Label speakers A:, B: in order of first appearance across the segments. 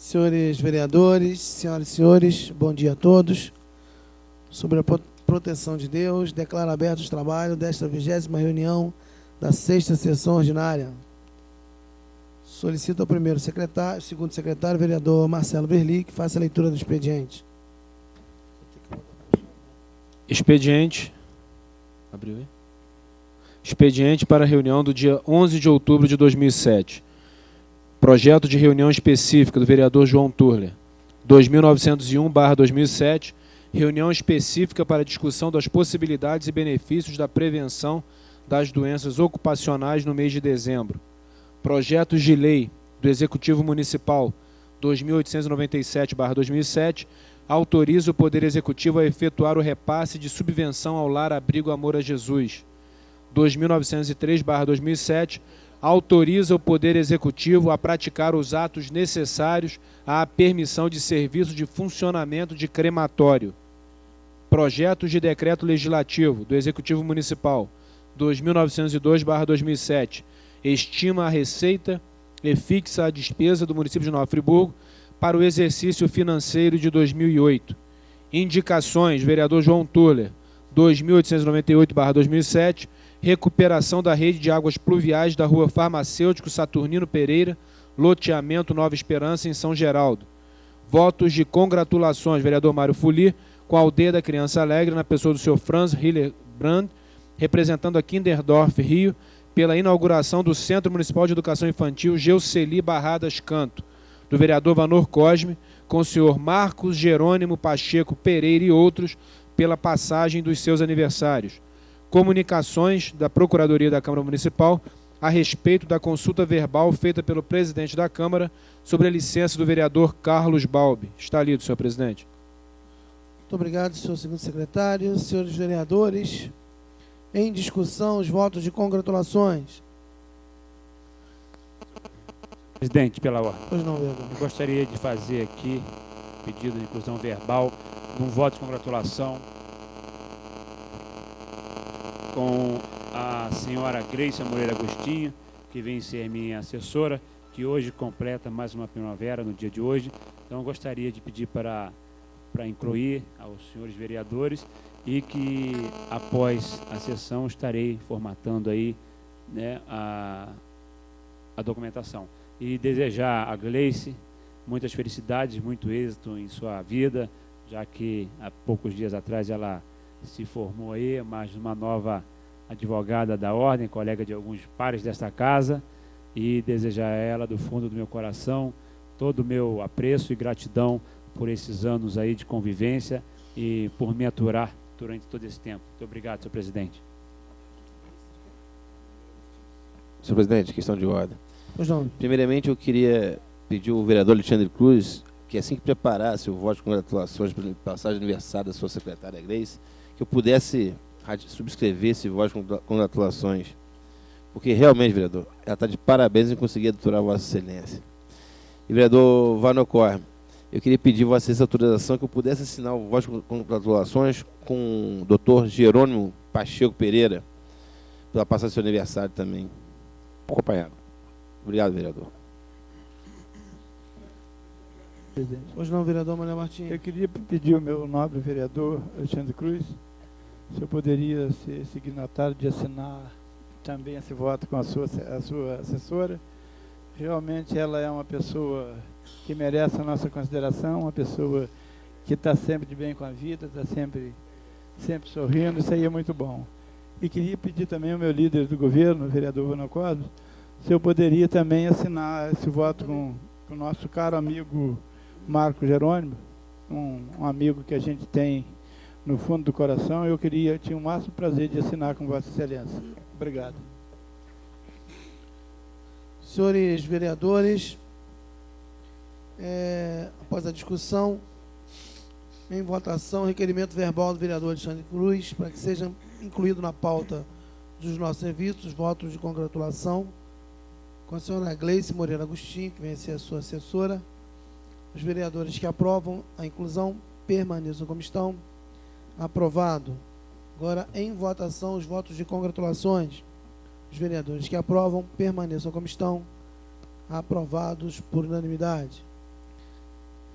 A: Senhores vereadores, senhoras e senhores, bom dia a todos. Sobre a proteção de Deus, declaro aberto os trabalhos desta 20ª reunião da 6ª sessão ordinária. Solicito ao segundo secretário, vereador Marcelo Verli, que faça a leitura do expediente.
B: Expediente. Abriu aí? Expediente para a reunião do dia 11 de outubro de 2007. Projeto de reunião específica do vereador João Turler, 2901/2007, reunião específica para discussão das possibilidades e benefícios da prevenção das doenças ocupacionais no mês de dezembro. Projetos de lei do Executivo Municipal, 2897/2007, autoriza o Poder Executivo a efetuar o repasse de subvenção ao Lar Abrigo Amor a Jesus, 2903/2007, autoriza o Poder Executivo a praticar os atos necessários à permissão de serviço de funcionamento de crematório. Projetos de decreto legislativo do Executivo Municipal, 2902/2007, estima a receita e fixa a despesa do município de Nova Friburgo para o exercício financeiro de 2008. Indicações, vereador João Turler, 2898/2007, recuperação da rede de águas pluviais da rua Farmacêutico Saturnino Pereira, loteamento Nova Esperança, em São Geraldo. Votos de congratulações, vereador Mário Fuli, com a Aldeia da Criança Alegre, na pessoa do senhor Franz Hillerbrand, representando a Kinderdorf Rio, pela inauguração do Centro Municipal de Educação Infantil Geuceli Barradas Canto, do vereador Vanor Cosme, com o senhor Marcos Jerônimo Pacheco Pereira e outros, pela passagem dos seus aniversários. Comunicações da Procuradoria da Câmara Municipal a respeito da consulta verbal feita pelo presidente da Câmara sobre a licença do vereador Carlos Balbi. Está lido, senhor presidente.
A: Muito obrigado, senhor segundo secretário. Senhores vereadores, em discussão, os votos de congratulações.
C: Presidente, pela ordem.
A: Pois não, vereador.
C: Eu gostaria de fazer aqui pedido de inclusão verbal de um voto de congratulação com a senhora Gleice Moreira Agostinho, que vem ser minha assessora, que hoje completa mais uma primavera no dia de hoje. Então, eu gostaria de pedir para incluir aos senhores vereadores e que, após a sessão, estarei formatando aí, né, a documentação. E desejar a Gleice muitas felicidades, muito êxito em sua vida, já que há poucos dias atrás ela se formou aí, mais uma nova advogada da ordem, colega de alguns pares desta casa, e desejar a ela, do fundo do meu coração, todo o meu apreço e gratidão por esses anos aí de convivência e por me aturar durante todo esse tempo. Muito obrigado, senhor presidente.
D: Senhor presidente, questão de ordem.
A: Pois não.
D: Primeiramente, eu queria pedir ao vereador Alexandre Cruz que, assim que preparasse o voto de congratulações para passagem de aniversário da sua secretária Gleice, que eu pudesse subscrever esse voto de congratulações, porque realmente, vereador, ela está de parabéns em conseguir adorar Vossa Excelência. E, vereador Vanocor, eu queria pedir Vossa Excelência autorização que eu pudesse assinar o voto de congratulações com o doutor Jerônimo Pacheco Pereira, pela passagem do seu aniversário também. Acompanhado. Obrigado, vereador.
E: Presidente.
A: Pois não, vereador Manuel Martins.
E: Eu queria pedir ao meu nobre vereador Alexandre Cruz se eu poderia ser signatário de assinar também esse voto com a sua assessora. Realmente ela é uma pessoa que merece a nossa consideração, uma pessoa que está sempre de bem com a vida, está sempre sorrindo, isso aí é muito bom. E queria pedir também ao meu líder do governo, o vereador Vanocor, se eu poderia também assinar esse voto com o nosso caro amigo Marco Jerônimo, um amigo que a gente tem no fundo do coração. Eu tinha o máximo prazer de assinar com Vossa Excelência. Obrigado.
A: Senhores vereadores, após a discussão, em votação, requerimento verbal do vereador Alexandre Cruz, para que seja incluído na pauta dos nossos serviços, votos de congratulação com a senhora Gleice Moreira Agostinho, que vem ser a sua assessora. Os vereadores que aprovam a inclusão permaneçam como estão. Aprovado. Agora, em votação, os votos de congratulações. Os vereadores que aprovam permaneçam como estão. Aprovados por unanimidade.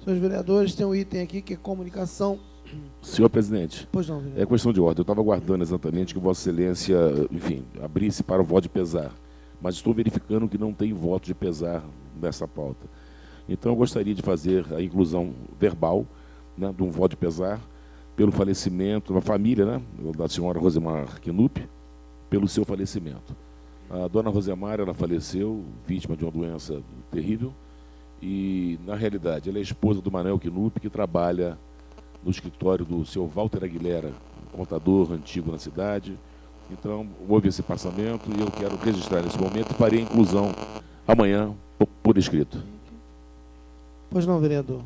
A: Senhores vereadores, tem um item aqui que é comunicação.
F: Senhor presidente,
A: Pois não, vereador.
F: é questão de ordem. Eu estava aguardando exatamente que Vossa Excelência, enfim, abrisse para o voto de pesar. Mas estou verificando que não tem voto de pesar nessa pauta. Então, eu gostaria de fazer a inclusão verbal, né, de um voto de pesar pelo falecimento da família, né, da senhora Rosemar Knupp, pelo seu falecimento. A dona Rosemar, ela faleceu vítima de uma doença terrível e, na realidade, ela é esposa do Manuel Knupp, que trabalha no escritório do senhor Walter Aguilera, contador antigo na cidade. Então, houve esse passamento e eu quero registrar nesse momento e farei a inclusão amanhã por escrito.
A: Pois não, vereador.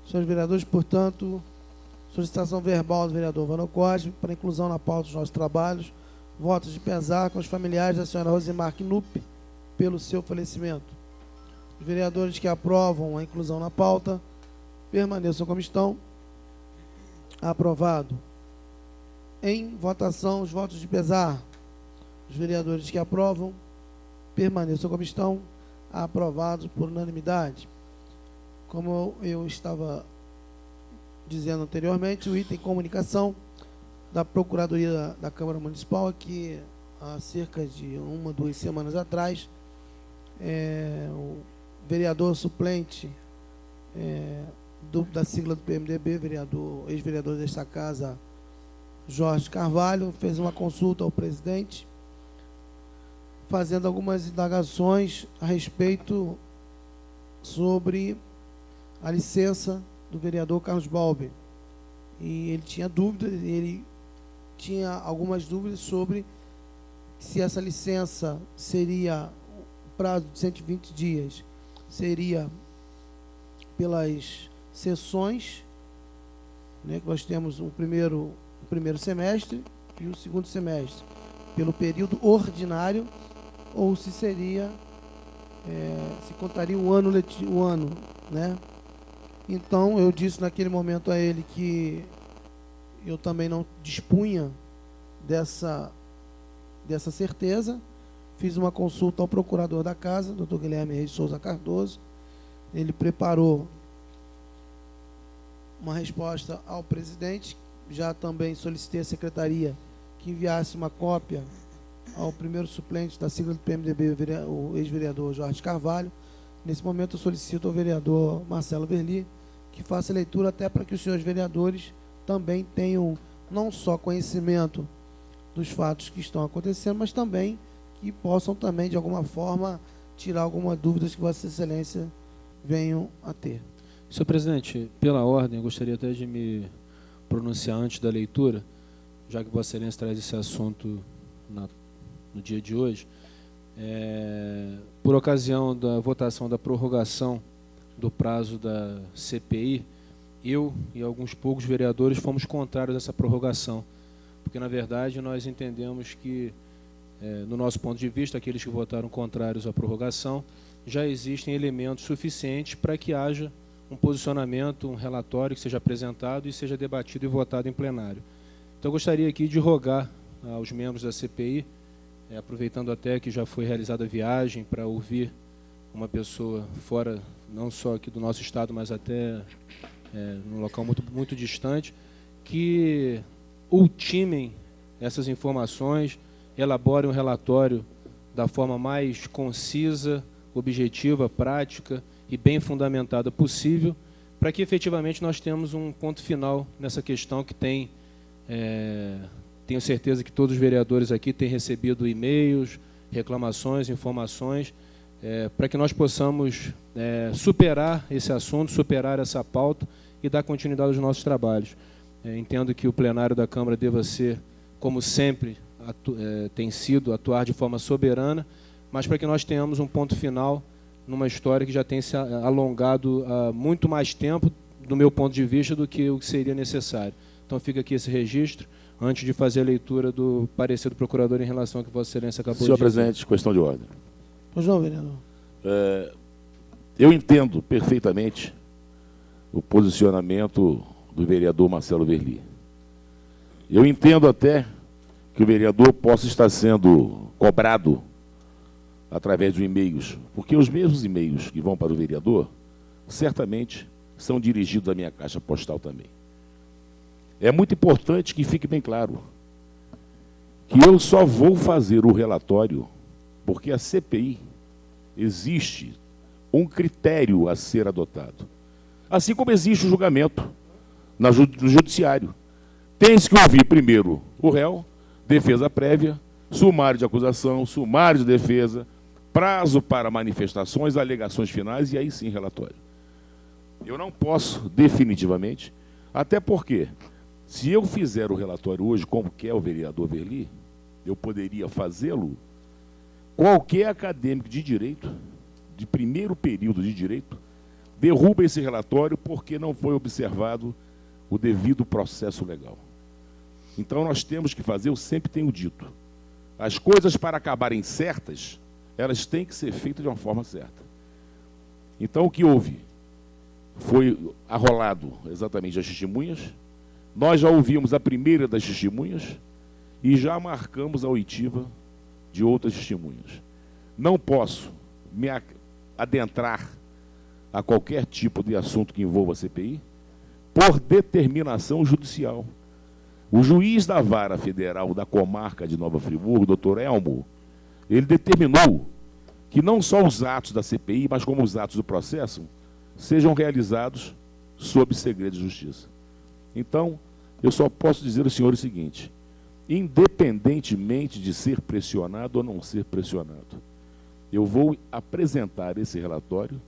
A: Senhores vereadores, portanto, solicitação verbal do vereador Vano Cosme para inclusão na pauta dos nossos trabalhos, votos de pesar com os familiares da senhora Rosemar Knupp pelo seu falecimento. Os vereadores que aprovam a inclusão na pauta permaneçam como estão. Aprovado. Em votação, os votos de pesar. Os vereadores que aprovam permaneçam como estão. Aprovados por unanimidade. Como eu estava dizendo anteriormente, o item comunicação da Procuradoria da Câmara Municipal, aqui há cerca de 2 semanas atrás, o vereador suplente da sigla do PMDB, ex-vereador desta casa, Jorge Carvalho, fez uma consulta ao presidente, fazendo algumas indagações a respeito sobre a licença do vereador Carlos Balbi. E ele tinha dúvidas, ele tinha algumas dúvidas sobre se essa licença seria o prazo de 120 dias, seria pelas sessões, né, que nós temos o primeiro semestre e o segundo semestre, pelo período ordinário, ou se seria, se contaria o ano, né? Então, eu disse naquele momento a ele que eu também não dispunha dessa certeza. Fiz uma consulta ao procurador da casa, Dr. Guilherme Reis Souza Cardoso. Ele preparou uma resposta ao presidente. Já também solicitei à secretaria que enviasse uma cópia ao primeiro suplente da sigla do PMDB, o ex-vereador Jorge Carvalho. Nesse momento eu solicito ao vereador Marcelo Verli que faça leitura, até para que os senhores vereadores também tenham não só conhecimento dos fatos que estão acontecendo, mas também que possam também, de alguma forma, tirar alguma dúvida que Vossa Excelência venham a ter.
B: Senhor presidente, pela ordem, eu gostaria até de me pronunciar antes da leitura, já que Vossa Excelência traz esse assunto no dia de hoje. Por ocasião da votação da prorrogação do prazo da CPI, eu e alguns poucos vereadores fomos contrários a essa prorrogação, porque, na verdade, nós entendemos que, no nosso ponto de vista, aqueles que votaram contrários à prorrogação, já existem elementos suficientes para que haja um posicionamento, um relatório que seja apresentado e seja debatido e votado em plenário. Então, eu gostaria aqui de rogar aos membros da CPI, aproveitando até que já foi realizada a viagem para ouvir uma pessoa fora, não só aqui do nosso estado, mas até num local muito distante, que ultimem essas informações, elaborem um relatório da forma mais concisa, objetiva, prática e bem fundamentada possível, para que efetivamente nós tenhamos um ponto final nessa questão que tem... Tenho certeza que todos os vereadores aqui têm recebido e-mails, reclamações, informações, para que nós possamos superar esse assunto, superar essa pauta e dar continuidade aos nossos trabalhos. Entendo que o plenário da Câmara deva ser, como sempre tem sido, atuar de forma soberana, mas para que nós tenhamos um ponto final numa história que já tem se alongado há muito mais tempo, do meu ponto de vista, do que o que seria necessário. Então fica aqui esse registro, antes de fazer a leitura do parecer do procurador em relação ao que Vossa Excelência acabou de dizer.
F: Senhor presidente, questão de ordem.
A: Pois não, vereador.
F: Eu entendo perfeitamente o posicionamento do vereador Marcelo Verli. Eu entendo até que o vereador possa estar sendo cobrado através de e-mails, porque os mesmos e-mails que vão para o vereador, certamente são dirigidos à minha caixa postal também. É muito importante que fique bem claro que eu só vou fazer o relatório porque a CPI existe um critério a ser adotado. Assim como existe o julgamento no judiciário. Tem-se que ouvir primeiro o réu, defesa prévia, sumário de acusação, sumário de defesa, prazo para manifestações, alegações finais e aí sim relatório. Eu não posso, definitivamente, até porque, se eu fizer o relatório hoje, como quer o vereador Verli, eu poderia fazê-lo, qualquer acadêmico de direito, de primeiro período de direito, derruba esse relatório porque não foi observado o devido processo legal. Então nós temos que fazer, eu sempre tenho dito, as coisas para acabarem certas, elas têm que ser feitas de uma forma certa. Então o que houve? Foi arrolado exatamente as testemunhas, nós já ouvimos a primeira das testemunhas e já marcamos a oitiva de outras testemunhas. Não posso me adentrar a qualquer tipo de assunto que envolva a CPI por determinação judicial. O juiz da Vara Federal da Comarca de Nova Friburgo, doutor Elmo, ele determinou que não só os atos da CPI, mas como os atos do processo, sejam realizados sob segredo de justiça. Então, eu só posso dizer aos senhores o seguinte: independentemente de ser pressionado ou não ser pressionado, eu vou apresentar esse relatório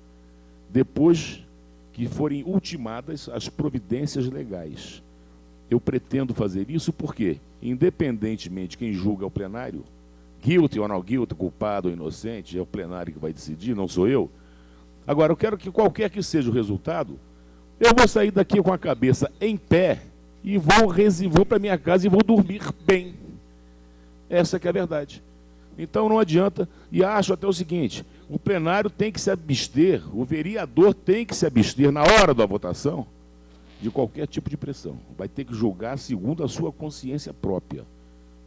F: depois que forem ultimadas as providências legais. Eu pretendo fazer isso porque, independentemente de quem julga é o plenário, guilty ou não guilty, culpado ou inocente, é o plenário que vai decidir, não sou eu. Agora, eu quero que qualquer que seja o resultado, eu vou sair daqui com a cabeça em pé e vou para minha casa e vou dormir bem. Essa que é a verdade. Então não adianta, e acho até o seguinte, o plenário tem que se abster, o vereador tem que se abster na hora da votação de qualquer tipo de pressão. Vai ter que julgar segundo a sua consciência própria.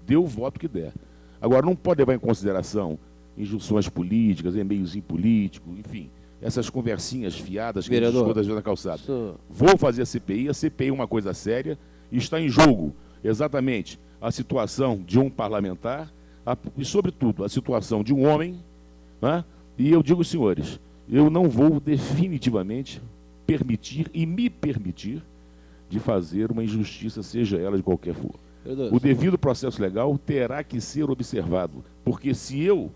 F: Dê o voto que der. Agora, não pode levar em consideração injunções políticas, e-mailzinho político, enfim, essas conversinhas fiadas que a gente escuta às vezes na calçada. Vou fazer a CPI é uma coisa séria, e está em jogo exatamente a situação de um parlamentar e, sobretudo, a situação de um homem, né? E eu digo, senhores, eu não vou definitivamente permitir e me permitir de fazer uma injustiça, seja ela de qualquer for. O devido processo legal terá que ser observado, porque se eu,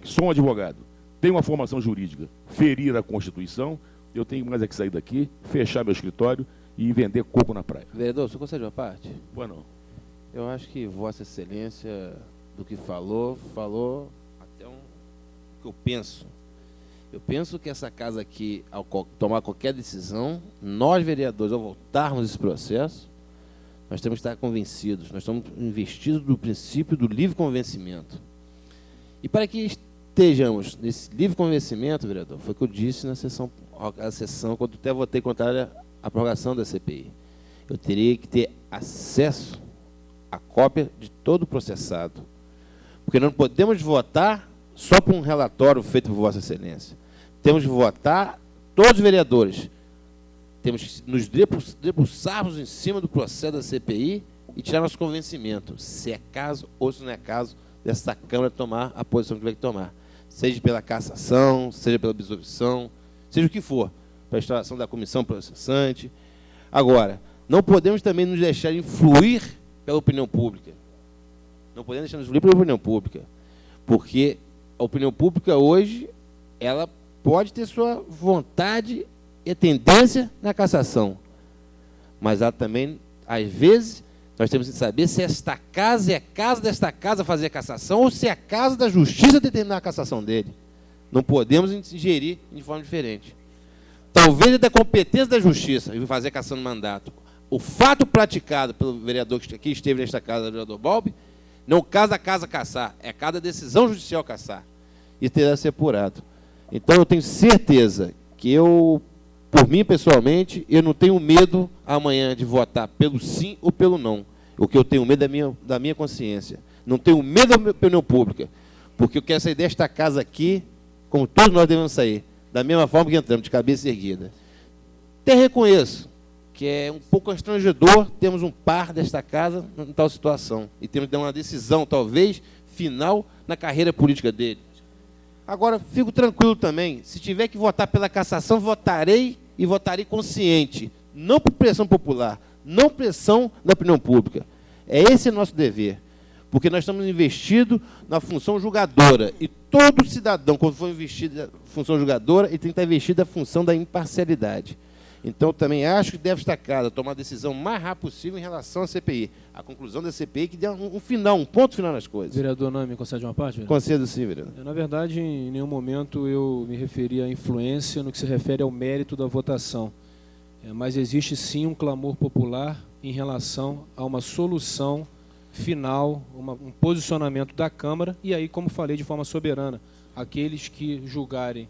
F: que sou um advogado, tenho uma formação jurídica, ferir a Constituição, eu tenho mais é que sair daqui, fechar meu escritório e vender coco na praia.
D: Vereador, você concede uma parte?
F: Boa não.
D: Eu acho que Vossa Excelência, do que falou até o que eu penso. Eu penso que essa casa aqui, ao tomar qualquer decisão, nós, vereadores, ao voltarmos esse processo, nós temos que estar convencidos, nós estamos investidos do princípio do livre convencimento. E para que estejamos nesse livre convencimento, vereador, foi o que eu disse na sessão, quando até votei contra a prorrogação da CPI. Eu teria que ter acesso à cópia de todo o processado. Porque não podemos votar só por um relatório feito por Vossa Excelência. Temos que votar, todos os vereadores, temos que nos debruçarmos em cima do processo da CPI e tirar nosso convencimento, se é caso ou se não é caso dessa Câmara tomar a posição que tiver que tomar. Seja pela cassação, seja pela absolvição, seja o que for, para a instalação da comissão processante. Agora, não podemos também nos deixar influir pela opinião pública. Não podemos deixar nos influir pela opinião pública, porque a opinião pública hoje, ela pode ter sua vontade e tendência na cassação, mas ela também, às vezes, nós temos que saber se esta casa é casa desta casa fazer a cassação ou se é a casa da justiça determinar a cassação dele. Não podemos ingerir de forma diferente. Talvez é da competência da justiça em fazer a cassação do mandato. O fato praticado pelo vereador que aqui esteve nesta casa, o vereador Balbi, não caso a casa cassar, é cada decisão judicial cassar. Isso terá que ser apurado. Então, eu tenho certeza que eu, por mim pessoalmente, eu não tenho medo amanhã de votar pelo sim ou pelo não. O que eu tenho medo é da minha consciência. Não tenho medo da opinião pública, porque eu quero sair desta casa aqui, como todos nós devemos sair, da mesma forma que entramos, de cabeça erguida. Até reconheço que é um pouco constrangedor termos um par desta casa em tal situação. E temos que dar uma decisão, talvez, final na carreira política dele. Agora, fico tranquilo também. Se tiver que votar pela cassação, votarei e votarei consciente. Não por pressão popular, não pressão da opinião pública. É esse o nosso dever. Porque nós estamos investidos na função julgadora. E todo cidadão, quando for investido na função julgadora, ele tem que estar investido na função da imparcialidade. Então, também acho que deve estar casa tomar a decisão o mais rápido possível em relação à CPI. A conclusão da CPI que dê um final, um ponto final nas coisas.
B: Vereador, não me concede uma parte? Vereador?
D: Concedo sim, vereador.
B: Na verdade, em nenhum momento eu me referi à influência no que se refere ao mérito da votação. Mas existe sim um clamor popular em relação a uma solução final, um posicionamento da Câmara, e aí, como falei, de forma soberana, aqueles que julgarem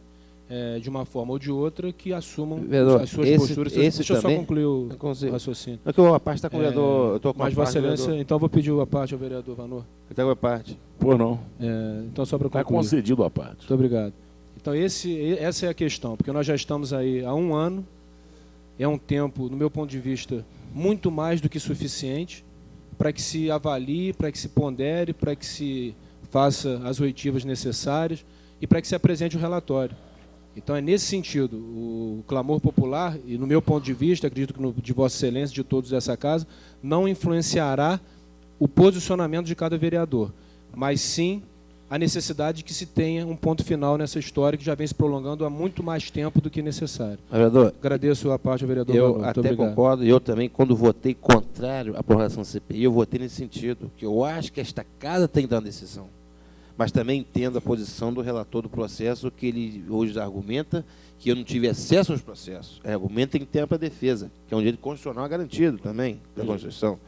B: de uma forma ou de outra, que assumam as suas posturas. Deixa eu só concluir o raciocínio.
D: Não, que a parte está com o vereador.
B: Mas, Vossa Excelência, então vou pedir a parte ao vereador Vanor.
D: Está com a parte.
F: Por não.
B: Então, só para concluir.
F: Está concedido a parte.
B: Muito obrigado. Então, essa é a questão, porque nós já estamos aí há 1 ano, é um tempo, no meu ponto de vista, muito mais do que suficiente para que se avalie, para que se pondere, para que se faça as oitivas necessárias e para que se apresente o relatório. Então, é nesse sentido, o clamor popular, e no meu ponto de vista, acredito que de Vossa Excelência, de todos dessa casa, não influenciará o posicionamento de cada vereador, mas sim a necessidade de que se tenha um ponto final nessa história que já vem se prolongando há muito mais tempo do que necessário.
D: Vereador,
B: agradeço a parte ao vereador.
D: Eu até concordo, e eu também, quando votei contrário à prorrogação da CPI, eu votei nesse sentido, que eu acho que esta casa tem que dar uma decisão. Mas também entendo a posição do relator do processo, que ele hoje argumenta que eu não tive acesso aos processos. Argumenta em tempo a defesa, que é um direito constitucional garantido também da Constituição.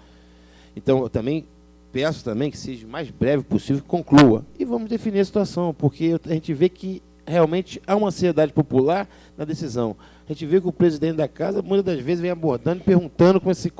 D: Então, eu também peço também que seja o mais breve possível, que conclua. E vamos definir a situação, porque a gente vê que realmente há uma ansiedade popular na decisão. A gente vê que o presidente da casa, muitas das vezes, vem abordando e perguntando como se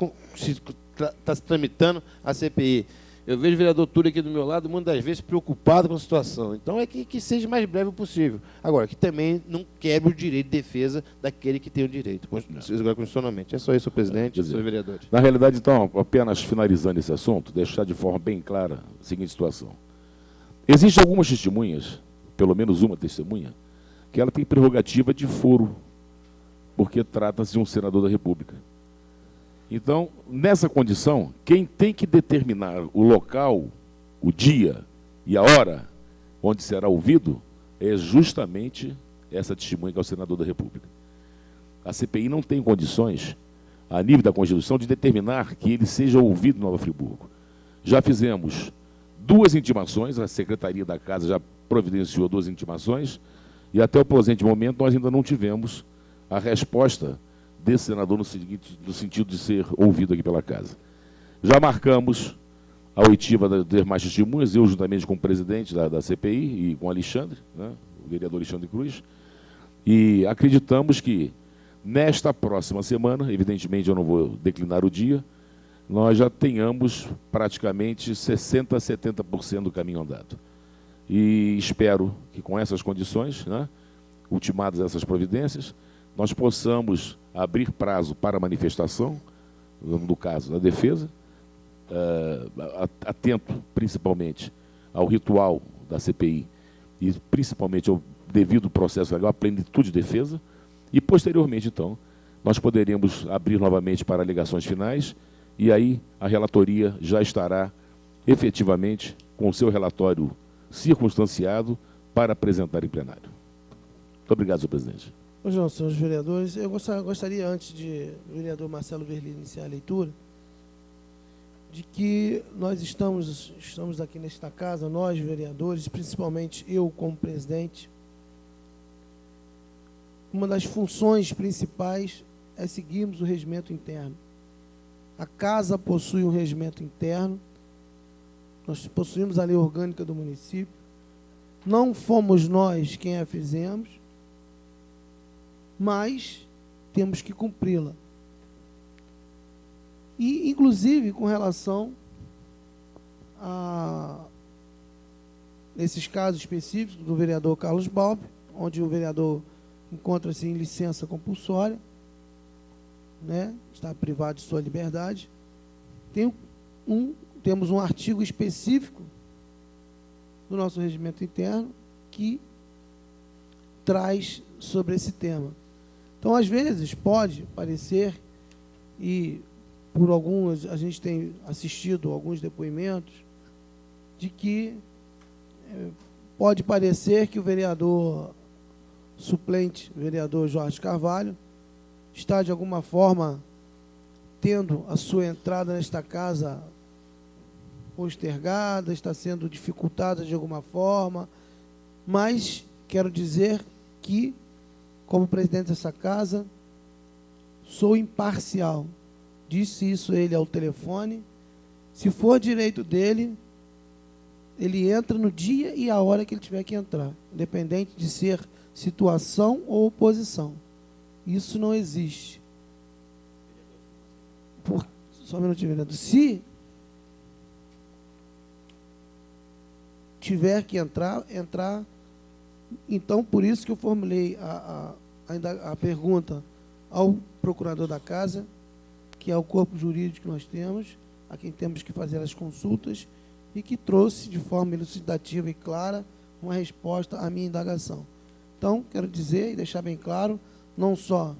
D: está se tramitando a CPI. Eu vejo o vereador Túlio aqui do meu lado, muitas das vezes preocupado com a situação. Então, é que seja o mais breve possível. Agora, que também não quebre o direito de defesa daquele que tem o direito, constitucionalmente. É só isso, presidente, senhores vereadores.
F: Na realidade, então, apenas finalizando esse assunto, deixar de forma bem clara a seguinte situação. Existem algumas testemunhas, pelo menos uma testemunha, que ela tem prerrogativa de foro, porque trata-se de um senador da República. Então, nessa condição, quem tem que determinar o local, o dia e a hora onde será ouvido é justamente essa testemunha que é o senador da República. A CPI não tem condições, a nível da Constituição, de determinar que ele seja ouvido em Nova Friburgo. Já fizemos 2 intimações, a Secretaria da Casa já providenciou 2 intimações, e até o presente momento nós ainda não tivemos a resposta desse senador no sentido de ser ouvido aqui pela Casa. Já marcamos a oitiva das demais testemunhas, eu juntamente com o presidente da CPI e com o Alexandre, né, o vereador Alexandre Cruz, e acreditamos que nesta próxima semana, evidentemente eu não vou declinar o dia, nós já tenhamos praticamente 60% a 70% do caminho andado. E espero que com essas condições, né, ultimadas essas providências, nós possamos abrir prazo para manifestação, no caso da defesa, atento principalmente ao ritual da CPI e principalmente ao devido processo legal, à plenitude de defesa, e posteriormente, então, nós poderemos abrir novamente para alegações finais, e aí a relatoria já estará efetivamente com o seu relatório circunstanciado para apresentar em plenário. Muito obrigado, senhor presidente.
A: Pois não, senhores vereadores, eu gostaria, antes de o vereador Marcelo Verli iniciar a leitura, de que nós estamos aqui nesta casa, nós vereadores, principalmente eu como presidente, uma das funções principais é seguirmos o regimento interno. A casa possui um regimento interno, nós possuímos a lei orgânica do município, não fomos nós quem a fizemos, mas temos que cumpri-la. E, inclusive, com relação a nesses casos específicos do vereador Carlos Balbi, onde o vereador encontra-se em licença compulsória, né, está privado de sua liberdade. Temos um artigo específico do nosso regimento interno que traz sobre esse tema. Então, às vezes, pode parecer, e por alguns, a gente tem assistido alguns depoimentos, de que pode parecer que o vereador suplente, o vereador Jorge Carvalho, está, de alguma forma, tendo a sua entrada nesta casa postergada, está sendo dificultada de alguma forma, mas quero dizer que, como presidente dessa casa, sou imparcial. Disse isso ele ao telefone. Se for direito dele, ele entra no dia e a hora que ele tiver que entrar, independente de ser situação ou oposição. Isso não existe. Só um minutinho, vereador. Se tiver que entrar. Então, por isso que eu formulei a pergunta ao procurador da casa, que é o corpo jurídico que nós temos, a quem temos que fazer as consultas, e que trouxe de forma elucidativa e clara uma resposta à minha indagação. Então, quero dizer e deixar bem claro, não só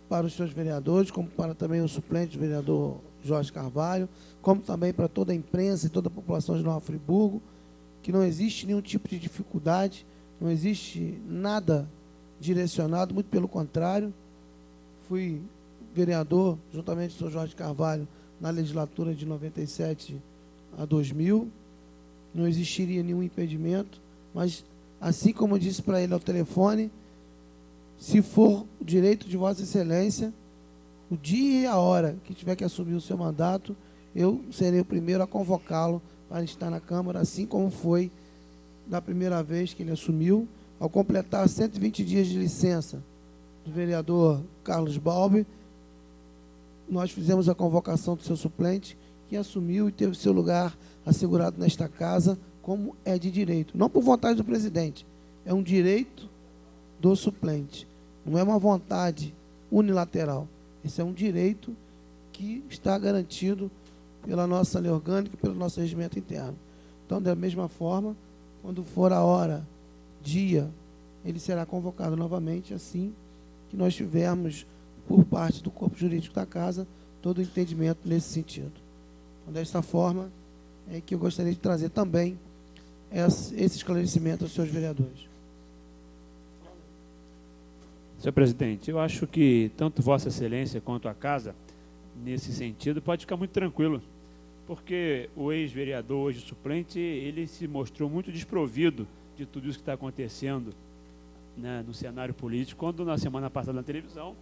A: para os senhores vereadores, como para também o suplente vereador Jorge Carvalho, como também para toda a imprensa e toda a população de Nova Friburgo, que não existe nenhum tipo de dificuldade, não existe nada direcionado, muito pelo contrário. Fui vereador, juntamente com o senhor Jorge Carvalho, na legislatura de 97 a 2000, não existiria nenhum impedimento, mas, assim como eu disse para ele ao telefone, se for o direito de Vossa Excelência, o dia e a hora que tiver que assumir o seu mandato, eu serei o primeiro a convocá-lo para estar na Câmara, assim como foi da primeira vez que ele assumiu, ao completar 120 dias de licença do vereador Carlos Balbi. Nós fizemos a convocação do seu suplente, que assumiu e teve seu lugar assegurado nesta casa, como é de direito. Não por vontade do presidente, é um direito do suplente. Não é uma vontade unilateral. Esse é um direito que está garantido pela nossa lei orgânica e pelo nosso regimento interno. Então, da mesma forma, quando for a hora, dia, ele será convocado novamente, assim que nós tivermos, por parte do corpo jurídico da casa, todo o entendimento nesse sentido. Então, desta forma, é que eu gostaria de trazer também esse esclarecimento aos senhores vereadores.
C: Senhor presidente, eu acho que tanto Vossa Excelência quanto a casa, nesse sentido, pode ficar muito tranquilo, porque o ex-vereador, hoje suplente, ele se mostrou muito desprovido de tudo isso que está acontecendo, né, no cenário político, quando na semana passada na televisão,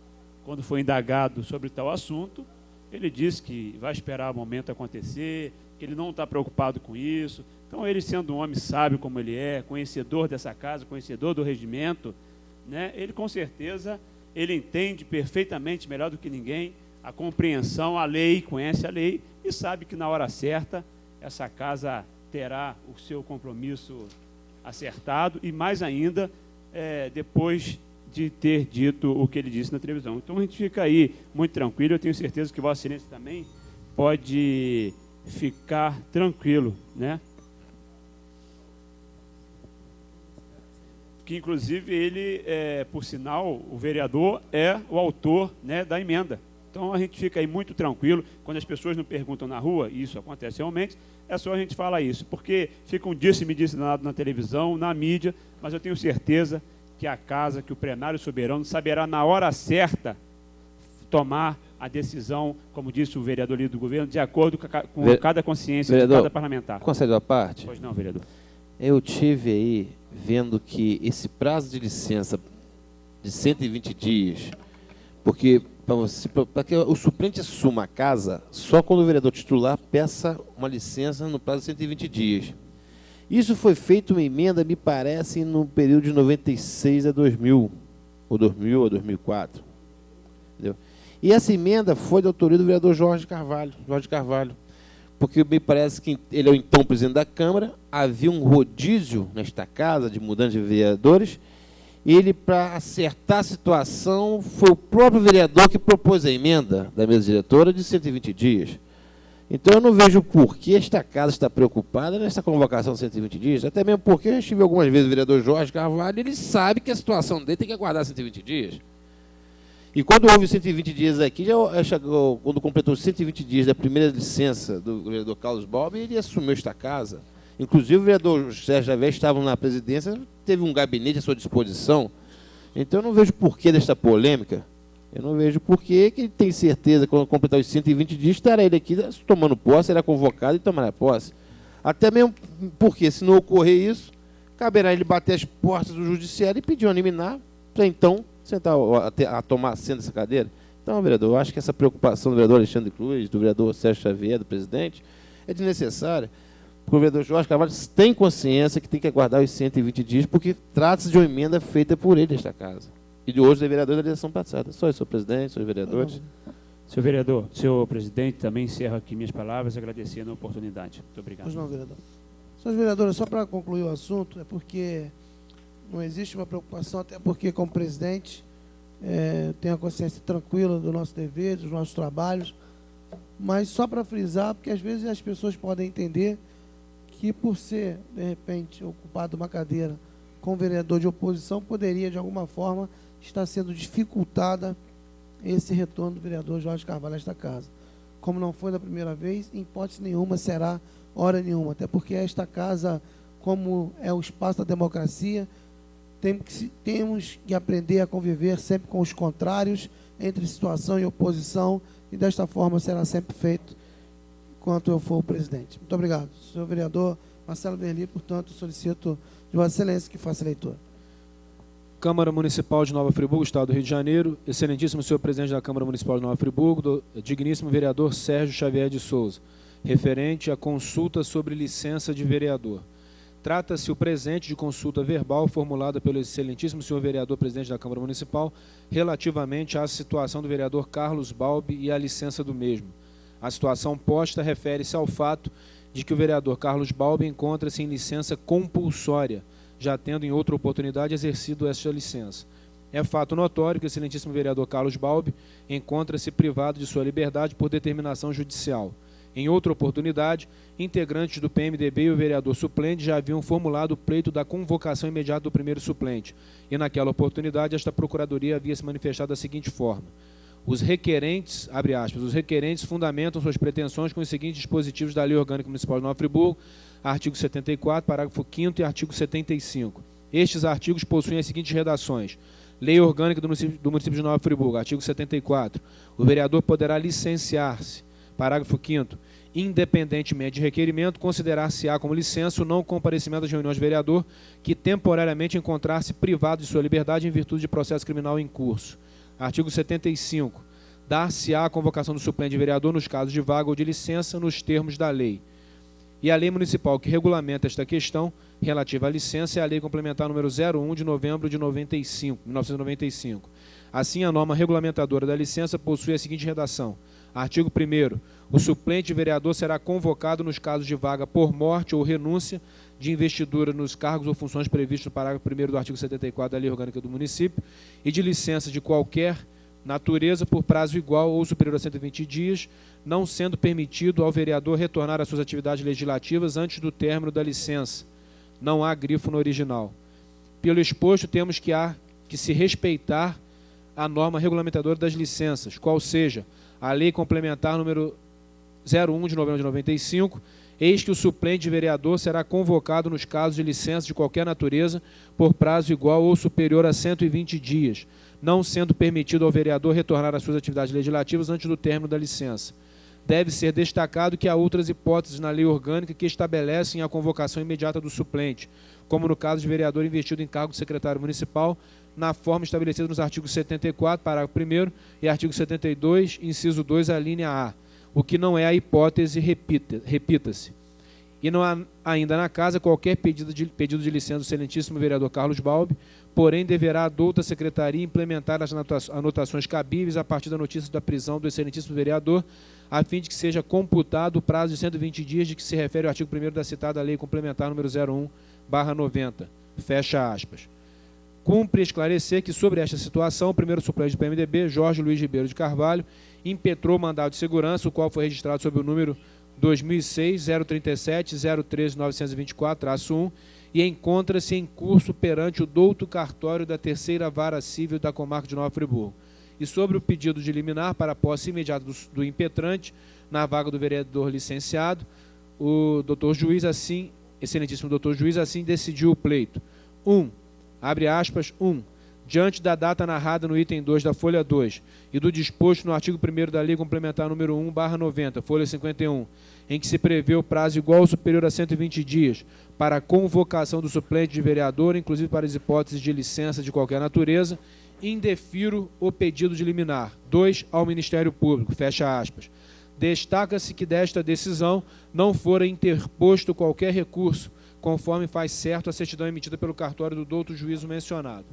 C: quando foi indagado sobre tal assunto, ele disse que vai esperar o momento acontecer, que ele não está preocupado com isso. Então, ele sendo um homem sábio como ele é, conhecedor dessa casa, conhecedor do regimento, né, ele com certeza, ele entende perfeitamente, melhor do que ninguém, a compreensão, a lei, conhece a lei e sabe que na hora certa essa casa terá o seu compromisso acertado e mais ainda depois de ter dito o que ele disse na televisão. Então a gente fica aí muito tranquilo, eu tenho certeza que Vossa Excelência também pode ficar tranquilo, né? Que inclusive ele, por sinal, o vereador é o autor, né, da emenda. Então a gente fica aí muito tranquilo, quando as pessoas não perguntam na rua, e isso acontece realmente, é só a gente falar isso, porque fica um disse-me-disse na televisão, na mídia, mas eu tenho certeza que a casa, que o plenário soberano saberá na hora certa tomar a decisão, como disse o vereador líder do governo, de acordo com cada consciência vereador, de cada parlamentar.
D: Conselho à parte?
C: Pois não, vereador.
D: Eu tive aí vendo que esse prazo de licença de 120 dias, porque para que o suplente assuma a casa, só quando o vereador titular peça uma licença no prazo de 120 dias. Isso foi feito uma emenda, me parece, no período de 96 a 2000, ou 2000 a 2004. Entendeu? E essa emenda foi da autoria do vereador Jorge Carvalho, porque me parece que ele é o então presidente da Câmara, havia um rodízio nesta casa de mudança de vereadores, ele, para acertar a situação, foi o próprio vereador que propôs a emenda da mesa diretora de 120 dias. Então, eu não vejo por que esta casa está preocupada nessa convocação de 120 dias, até mesmo porque eu estive algumas vezes o vereador Jorge Carvalho, ele sabe que a situação dele tem que aguardar 120 dias. E quando houve 120 dias aqui, já chegou, quando completou 120 dias da primeira licença do vereador Carlos Balbi, ele assumiu esta casa. Inclusive, o vereador Sérgio Xavier estava na presidência, teve um gabinete à sua disposição. Então, eu não vejo porquê desta polêmica. Eu não vejo porquê que ele tem certeza que, quando completar os 120 dias, estará ele aqui tomando posse, será convocado e tomará posse. Até mesmo porque, se não ocorrer isso, caberá ele bater as portas do judiciário e pedir uma liminar para, então, sentar a tomar assento dessa cadeira. Então, vereador, eu acho que essa preocupação do vereador Alexandre Cruz, do vereador Sérgio Xavier, do presidente, é desnecessária. Porque o vereador Jorge Carvalho tem consciência que tem que aguardar os 120 dias, porque trata-se de uma emenda feita por ele nesta casa. E de hoje, de vereador da eleição passada. Só isso, senhor presidente, senhores vereadores.
C: Senhor vereador, senhor presidente, também encerro aqui minhas palavras, agradecendo a oportunidade. Muito obrigado.
A: Pois não, vereador. Senhores vereadores, só para concluir o assunto, é porque não existe uma preocupação, até porque, como presidente, tenho a consciência tranquila do nosso dever, dos nossos trabalhos, mas só para frisar, porque às vezes as pessoas podem entender que, por ser, de repente, ocupado uma cadeira com vereador de oposição, poderia, de alguma forma, estar sendo dificultada esse retorno do vereador Jorge Carvalho a esta casa. Como não foi da primeira vez, em hipótese nenhuma será hora nenhuma, até porque esta casa, como é o espaço da democracia, temos que aprender a conviver sempre com os contrários, entre situação e oposição, e desta forma será sempre feito enquanto eu for o presidente. Muito obrigado. Senhor vereador Marcelo Verli, portanto, solicito de Vossa Excelência que faça a leitura.
B: Câmara Municipal de Nova Friburgo, Estado do Rio de Janeiro. Excelentíssimo senhor presidente da Câmara Municipal de Nova Friburgo, digníssimo vereador Sérgio Xavier de Souza, referente à consulta sobre licença de vereador. Trata-se o presente de consulta verbal formulada pelo excelentíssimo senhor vereador presidente da Câmara Municipal relativamente à situação do vereador Carlos Balbi e à licença do mesmo. A situação posta refere-se ao fato de que o vereador Carlos Balbi encontra-se em licença compulsória, já tendo em outra oportunidade exercido esta licença. É fato notório que o excelentíssimo vereador Carlos Balbi encontra-se privado de sua liberdade por determinação judicial. Em outra oportunidade, integrantes do PMDB e o vereador suplente já haviam formulado o pleito da convocação imediata do primeiro suplente, e naquela oportunidade esta procuradoria havia se manifestado da seguinte forma: os requerentes, abre aspas, os requerentes fundamentam suas pretensões com os seguintes dispositivos da Lei Orgânica Municipal de Nova Friburgo, artigo 74, parágrafo 5º e artigo 75. Estes artigos possuem as seguintes redações: Lei Orgânica do município de Nova Friburgo, artigo 74. O vereador poderá licenciar-se, parágrafo 5º, independentemente de requerimento, considerar-se-á como licença o não comparecimento às reuniões de vereador que temporariamente encontrar-se privado de sua liberdade em virtude de processo criminal em curso. Artigo 75. Dar-se-á a convocação do suplente de vereador nos casos de vaga ou de licença nos termos da lei. E a lei municipal que regulamenta esta questão relativa à licença é a Lei Complementar número 01 de novembro de 1995. Assim, a norma regulamentadora da licença possui a seguinte redação: artigo 1º. O suplente de vereador será convocado nos casos de vaga por morte ou renúncia de investidura nos cargos ou funções previstos no parágrafo 1º do artigo 74 da Lei Orgânica do Município e de licença de qualquer natureza por prazo igual ou superior a 120 dias, não sendo permitido ao vereador retornar às suas atividades legislativas antes do término da licença. Não há grifo no original. Pelo exposto, temos que se respeitar a norma regulamentadora das licenças, qual seja a Lei Complementar número 01 de novembro de 95, eis que o suplente de vereador será convocado nos casos de licença de qualquer natureza por prazo igual ou superior a 120 dias, não sendo permitido ao vereador retornar às suas atividades legislativas antes do término da licença. Deve ser destacado que há outras hipóteses na lei orgânica que estabelecem a convocação imediata do suplente, como no caso de vereador investido em cargo de secretário municipal, na forma estabelecida nos artigos 74, parágrafo 1º, e artigo 72, inciso 2, a linha A, o que não é a hipótese, repita-se. E não há ainda na casa qualquer pedido de licença do excelentíssimo vereador Carlos Balbi, porém deverá a douta secretaria implementar as anotações cabíveis a partir da notícia da prisão do excelentíssimo vereador, a fim de que seja computado o prazo de 120 dias de que se refere o artigo 1º da citada Lei Complementar número 01/90. Fecha aspas. Cumpre esclarecer que, sobre esta situação, o primeiro suplente do PMDB, Jorge Luiz Ribeiro de Carvalho, impetrou mandado de segurança, o qual foi registrado sob o número 2006-037-013-924-1 e encontra-se em curso perante o douto cartório da Terceira Vara Civil da Comarca de Nova Friburgo. E sobre o pedido de liminar para a posse imediata do impetrante, na vaga do vereador licenciado, o doutor juiz assim, excelentíssimo doutor juiz, assim decidiu o pleito. 1. Abre aspas, 1. Diante da data narrada no item 2 da folha 2 e do disposto no artigo 1º da Lei Complementar número 1/90, folha 51, em que se prevê o prazo igual ou superior a 120 dias para a convocação do suplente de vereador, inclusive para as hipóteses de licença de qualquer natureza, indefiro o pedido de liminar. 2. Ao Ministério Público, fecha aspas. Destaca-se que desta decisão não fora interposto qualquer recurso, conforme faz certo a certidão emitida pelo cartório do douto juízo mencionado.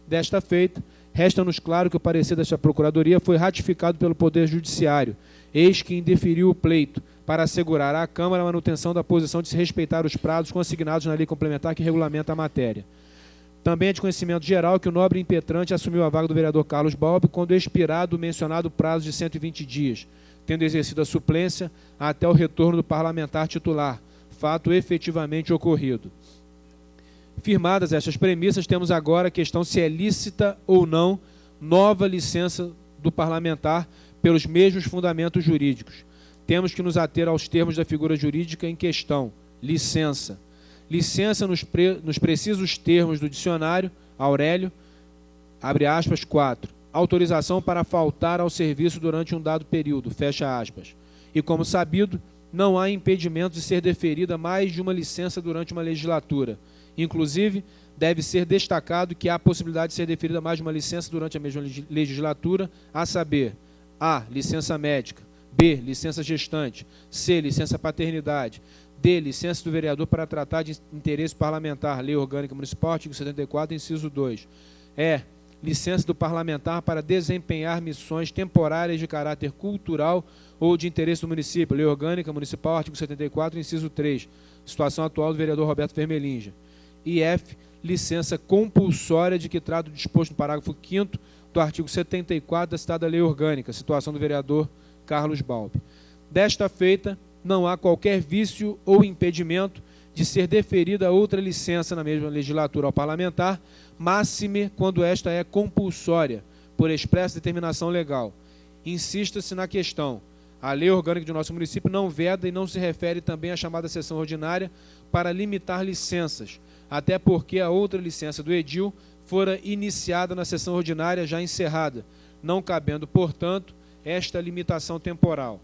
B: Desta feita, resta-nos claro que o parecer desta Procuradoria foi ratificado pelo Poder Judiciário, eis que indeferiu o pleito, para assegurar à Câmara a manutenção da posição de se respeitar os prazos consignados na lei complementar que regulamenta a matéria. Também é de conhecimento geral que o nobre impetrante assumiu a vaga do vereador Carlos Balbi quando expirado o mencionado prazo de 120 dias, tendo exercido a suplência até o retorno do parlamentar titular, fato efetivamente ocorrido. Firmadas estas premissas, temos agora a questão se é lícita ou não nova licença do parlamentar pelos mesmos fundamentos jurídicos. Temos que nos ater aos termos da figura jurídica em questão, licença. Licença nos precisos termos do dicionário, Aurélio, abre aspas, 4. Autorização para faltar ao serviço durante um dado período, fecha aspas. E como sabido, não há impedimento de ser deferida mais de uma licença durante uma legislatura. Inclusive, deve ser destacado que há a possibilidade de ser deferida mais de uma licença durante a mesma legislatura, a saber, A. Licença médica, B. Licença gestante, C. Licença paternidade, D. Licença do vereador para tratar de interesse parlamentar, Lei Orgânica Municipal, artigo 74, inciso 2. E. Licença do parlamentar para desempenhar missões temporárias de caráter cultural ou de interesse do município, Lei Orgânica Municipal, artigo 74, inciso 3, situação atual do vereador Roberto Vermelinja. E F, licença compulsória de que trata o disposto no parágrafo 5º do artigo 74 da citada Lei Orgânica, situação do vereador Carlos Balbi. Desta feita, não há qualquer vício ou impedimento de ser deferida outra licença na mesma legislatura ao parlamentar, máxime quando esta é compulsória, por expressa determinação legal. Insista-se na questão. A lei orgânica de nosso município não veda e não se refere também à chamada sessão ordinária para limitar licenças, até porque a outra licença do edil fora iniciada na sessão ordinária já encerrada, não cabendo, portanto, esta limitação temporal.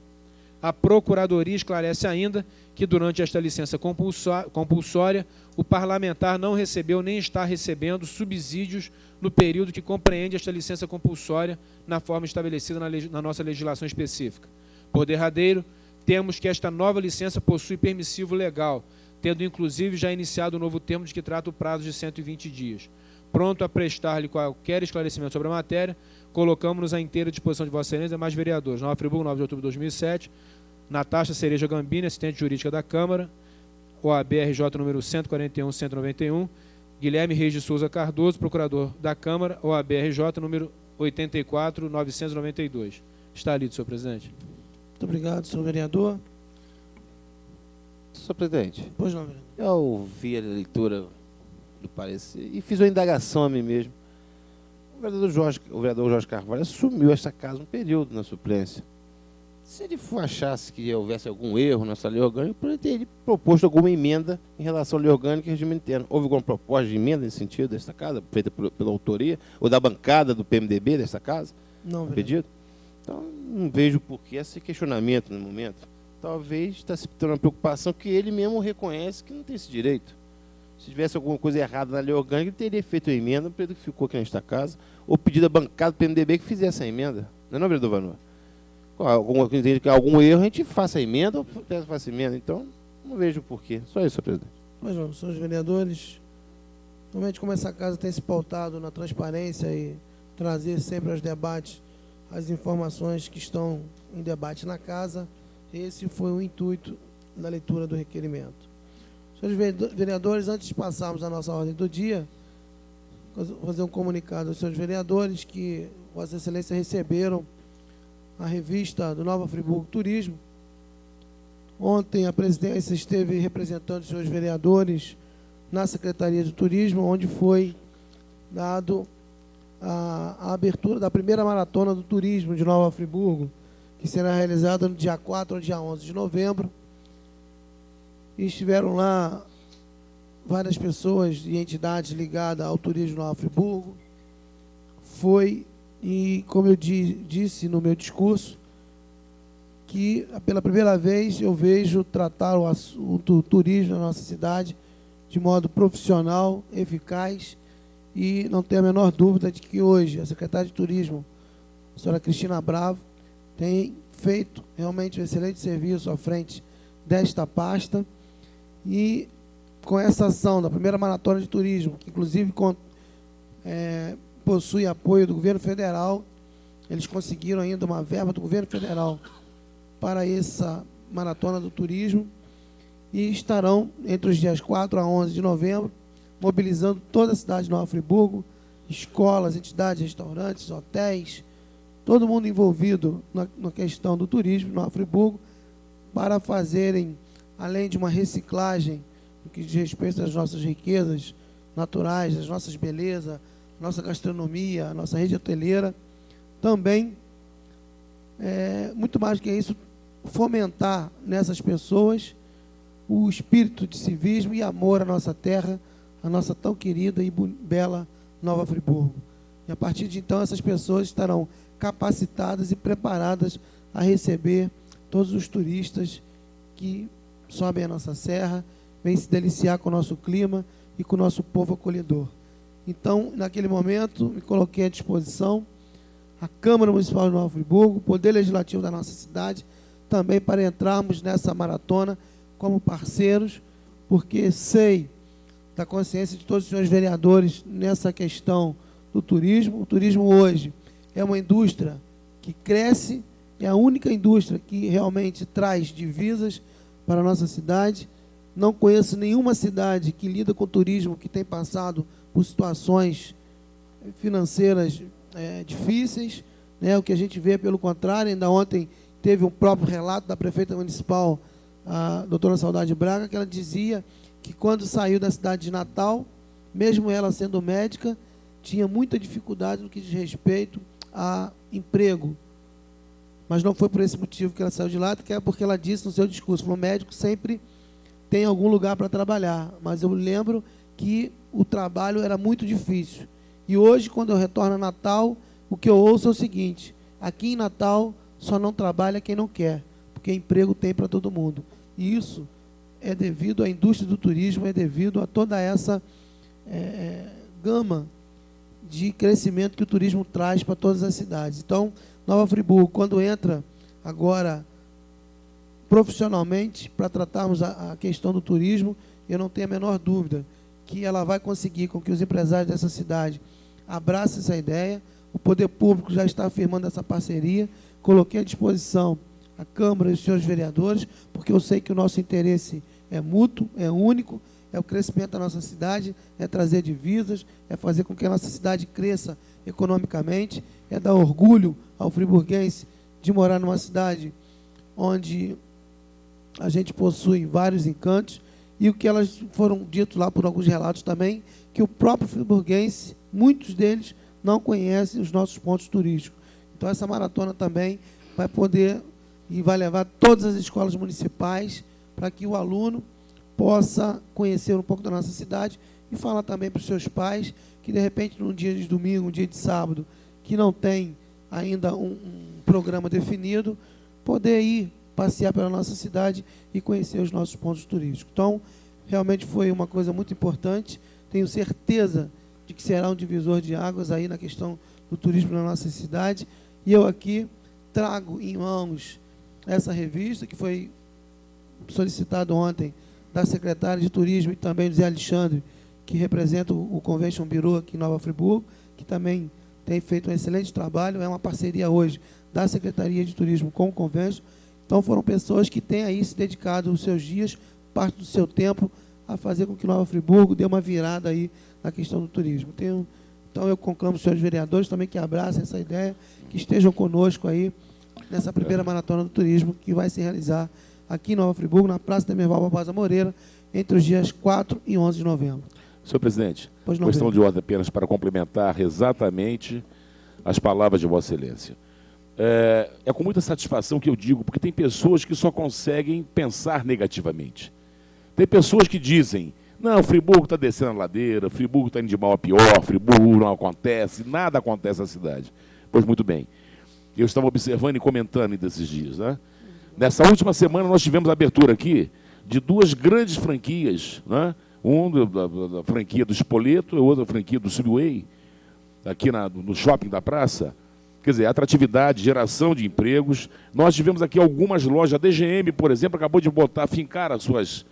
B: A Procuradoria esclarece ainda que, durante esta licença compulsória, o parlamentar não recebeu nem está recebendo subsídios no período que compreende esta licença compulsória na forma estabelecida na nossa legislação específica. Por derradeiro, temos que esta nova licença possui permissivo legal, tendo inclusive já iniciado o novo termo de que trata o prazo de 120 dias. Pronto a prestar-lhe qualquer esclarecimento sobre a matéria, colocamos-nos à inteira disposição de Vossa Excelência e demais vereadores. Nova Friburgo, 9 de outubro de 2007, Natasha Cereja Gambini, assistente jurídica da Câmara, OAB RJ número 141-191, Guilherme Reis de Souza Cardoso, procurador da Câmara, OAB RJ número 84-992. Está lido, senhor presidente.
A: Muito obrigado, senhor vereador.
D: Senhor presidente,
A: Pois não, vereador.
D: eu ouvi a leitura do parecer e fiz uma indagação a mim mesmo. O vereador Jorge Carvalho assumiu esta casa um período na suplência. Se ele achasse que houvesse algum erro nessa lei orgânica, ele teria proposto alguma emenda em relação à lei orgânica e regime interno. Houve alguma proposta de emenda nesse sentido desta casa, feita pela autoria, ou da bancada do PMDB desta casa?
A: Não, vereador.
D: Pedido? Então, não vejo por que esse questionamento no momento. Talvez está se tendo uma preocupação que ele mesmo reconhece que não tem esse direito. Se tivesse alguma coisa errada na lei orgânica, ele teria feito a emenda, para ele que ficou aqui nesta casa, ou pedido à bancada do PMDB que fizesse a emenda. Não é não, vereador Vanor? Algum erro, a gente faça a emenda ou faça a emenda. Então, não vejo porquê. Só isso, senhor presidente.
A: Pois não, senhores vereadores. Normalmente, como essa casa tem se pautado na transparência e trazer sempre aos debates as informações que estão em debate na casa, esse foi o intuito da leitura do requerimento. Senhores vereadores, antes de passarmos a nossa ordem do dia, fazer um comunicado aos senhores vereadores que Vossa Excelência receberam a revista do Nova Friburgo Turismo. Ontem a presidência esteve representando os senhores vereadores na Secretaria de Turismo, onde foi dado a abertura da primeira maratona do turismo de Nova Friburgo, que será realizada no dia 4 ao dia 11 de novembro. E estiveram lá várias pessoas e entidades ligadas ao turismo de Nova Friburgo. Foi, e como eu disse no meu discurso, que pela primeira vez eu vejo tratar o assunto turismo na nossa cidade de modo profissional, eficaz, e não tenho a menor dúvida de que hoje a secretária de Turismo, a senhora Cristina Bravo, tem feito realmente um excelente serviço à frente desta pasta. E com essa ação da primeira maratona de turismo, que inclusive possui apoio do governo federal, eles conseguiram ainda uma verba do governo federal para essa maratona do turismo, e estarão entre os dias 4 a 11 de novembro, mobilizando toda a cidade de Nova Friburgo, escolas, entidades, restaurantes, hotéis, todo mundo envolvido na questão do turismo de Nova Friburgo, para fazerem, além de uma reciclagem no que diz respeito às nossas riquezas naturais, às nossas belezas, nossa gastronomia, nossa rede hoteleira, também, muito mais do que isso, fomentar nessas pessoas o espírito de civismo e amor à nossa terra, a nossa tão querida e bela Nova Friburgo. E a partir de então, essas pessoas estarão capacitadas e preparadas a receber todos os turistas que sobem a nossa serra, vêm se deliciar com o nosso clima e com o nosso povo acolhedor. Então, naquele momento, me coloquei à disposição a Câmara Municipal de Nova Friburgo, o Poder Legislativo da nossa cidade, também para entrarmos nessa maratona como parceiros, porque sei da consciência de todos os senhores vereadores nessa questão do turismo. O turismo hoje é uma indústria que cresce, é a única indústria que realmente traz divisas para a nossa cidade. Não conheço nenhuma cidade que lida com turismo que tem passado por situações financeiras difíceis, né? O que a gente vê, pelo contrário, ainda ontem teve um próprio relato da prefeita municipal, a doutora Saudade Braga, que ela dizia que quando saiu da cidade de Natal, mesmo ela sendo médica, tinha muita dificuldade no que diz respeito a emprego. Mas não foi por esse motivo que ela saiu de lá, que é porque ela disse no seu discurso, falou, médico sempre tem algum lugar para trabalhar, mas eu lembro que o trabalho era muito difícil. E hoje, quando eu retorno a Natal, o que eu ouço é o seguinte, aqui em Natal só não trabalha quem não quer, porque emprego tem para todo mundo. E isso é devido à indústria do turismo, é devido a toda essa gama de crescimento que o turismo traz para todas as cidades. Então, Nova Friburgo, quando entra agora profissionalmente para tratarmos a questão do turismo, eu não tenho a menor dúvida que ela vai conseguir com que os empresários dessa cidade abracem essa ideia. O poder público já está afirmando essa parceria. Coloquei à disposição a Câmara e os senhores vereadores, porque eu sei que o nosso interesse é mútuo, é único, é o crescimento da nossa cidade, é trazer divisas, é fazer com que a nossa cidade cresça economicamente, é dar orgulho ao friburguense de morar numa cidade onde a gente possui vários encantos, e o que elas foram ditos lá por alguns relatos também, que o próprio friburguense, muitos deles, não conhecem os nossos pontos turísticos. Então, essa maratona também vai poder e vai levar todas as escolas municipais para que o aluno possa conhecer um pouco da nossa cidade e falar também para os seus pais que, de repente, num dia de domingo, um dia de sábado, que não tem ainda um programa definido, poder ir passear pela nossa cidade e conhecer os nossos pontos turísticos. Então, realmente foi uma coisa muito importante. Tenho certeza de que será um divisor de águas aí na questão do turismo na nossa cidade. E eu aqui trago em mãos essa revista, que foi solicitado ontem da secretária de Turismo e também do Zé Alexandre, que representa o Convention Bureau aqui em Nova Friburgo, que também tem feito um excelente trabalho. É uma parceria hoje da Secretaria de Turismo com o Convention. Então, foram pessoas que têm aí se dedicado os seus dias, parte do seu tempo, a fazer com que Nova Friburgo dê uma virada aí na questão do turismo. Tenho Então eu conclamo os senhores vereadores também que abracem essa ideia, que estejam conosco aí nessa primeira maratona do turismo que vai se realizar aqui em Nova Friburgo, na Praça Demerval Barbosa Moreira, entre os dias 4 e 11 de novembro.
F: Senhor presidente,
A: Pois não,
F: questão
A: vereador.
F: de ordem apenas para complementar exatamente as palavras de Vossa Excelência. É com muita satisfação que eu digo, porque tem pessoas que só conseguem pensar negativamente. Tem pessoas que dizem, não, Friburgo está descendo a ladeira, Friburgo está indo de mal a pior, Friburgo não acontece, nada acontece na cidade. Pois muito bem. Eu estava observando e comentando desses dias, né? Nessa última semana nós tivemos a abertura aqui de 2 grandes franquias, né? Da franquia do Spoleto e outra franquia do Subway, aqui no shopping da praça. Quer dizer, atratividade, geração de empregos. Nós tivemos aqui algumas lojas, a DGM, por exemplo, acabou de fincar as suas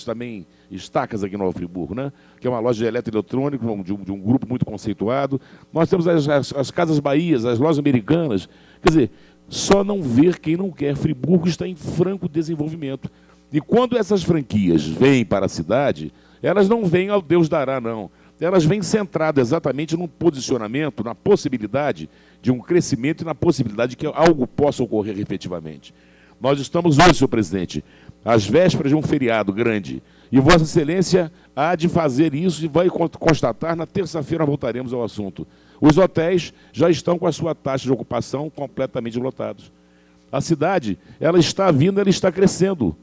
F: também estacas aqui em Nova Friburgo, né? Que é uma loja de eletroeletrônico, de um grupo muito conceituado. Nós temos as Casas Bahias, as lojas americanas. Quer dizer, só não ver quem não quer. Friburgo está em franco desenvolvimento. E quando essas franquias vêm para a cidade, elas não vêm ao Deus dará, não. Elas vêm centradas exatamente num posicionamento, na possibilidade de um crescimento e na possibilidade de que algo possa ocorrer efetivamente. Nós estamos hoje, senhor presidente, às vésperas de um feriado grande. E Vossa Excelência há de fazer isso e vai constatar, na terça-feira voltaremos ao assunto. Os hotéis já estão com a sua taxa de ocupação completamente lotados. A cidade, ela está vindo, ela está crescendo.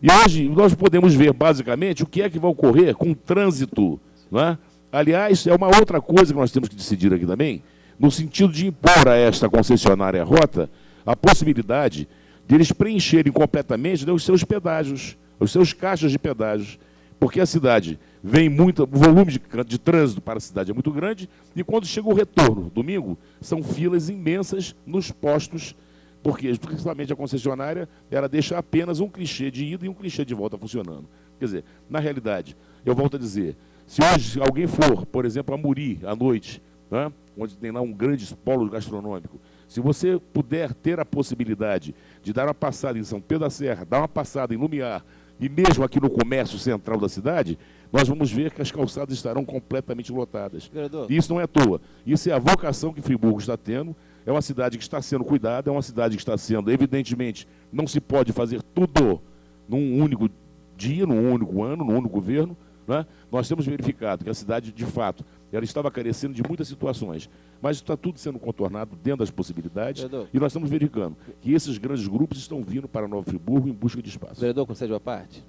F: E hoje nós podemos ver, basicamente, o que é que vai ocorrer com o trânsito. Não é? Aliás, é uma outra coisa que nós temos que decidir aqui também, no sentido de impor a esta concessionária rota a possibilidade de eles preencherem completamente, né, os seus pedágios, os seus caixas de pedágios, porque a cidade vem muito, o volume de trânsito para a cidade é muito grande, e quando chega o retorno, domingo, são filas imensas nos postos, porque principalmente a concessionária, ela deixa apenas um clichê de ida e um clichê de volta funcionando. Quer dizer, na realidade, eu volto a dizer, se hoje alguém for, por exemplo, a Muri, à noite, né, onde tem lá um grande polo gastronômico, se você puder ter a possibilidade de dar uma passada em São Pedro da Serra, dar uma passada em Lumiar, e mesmo aqui no comércio central da cidade, nós vamos ver que as calçadas estarão completamente lotadas.
D: Vereador.
F: E isso não é à toa. Isso é a vocação que Friburgo está tendo. É uma cidade que está sendo cuidada, é uma cidade que está sendo, evidentemente, não se pode fazer tudo num único dia, num único ano, num único governo. Né? Nós temos verificado que a cidade, de fato, ela estava carecendo de muitas situações, mas está tudo sendo contornado dentro das possibilidades.
D: Vereador.
F: E nós estamos verificando que esses grandes grupos estão vindo para Nova Friburgo em busca de espaço.
D: Vereador, concede uma parte?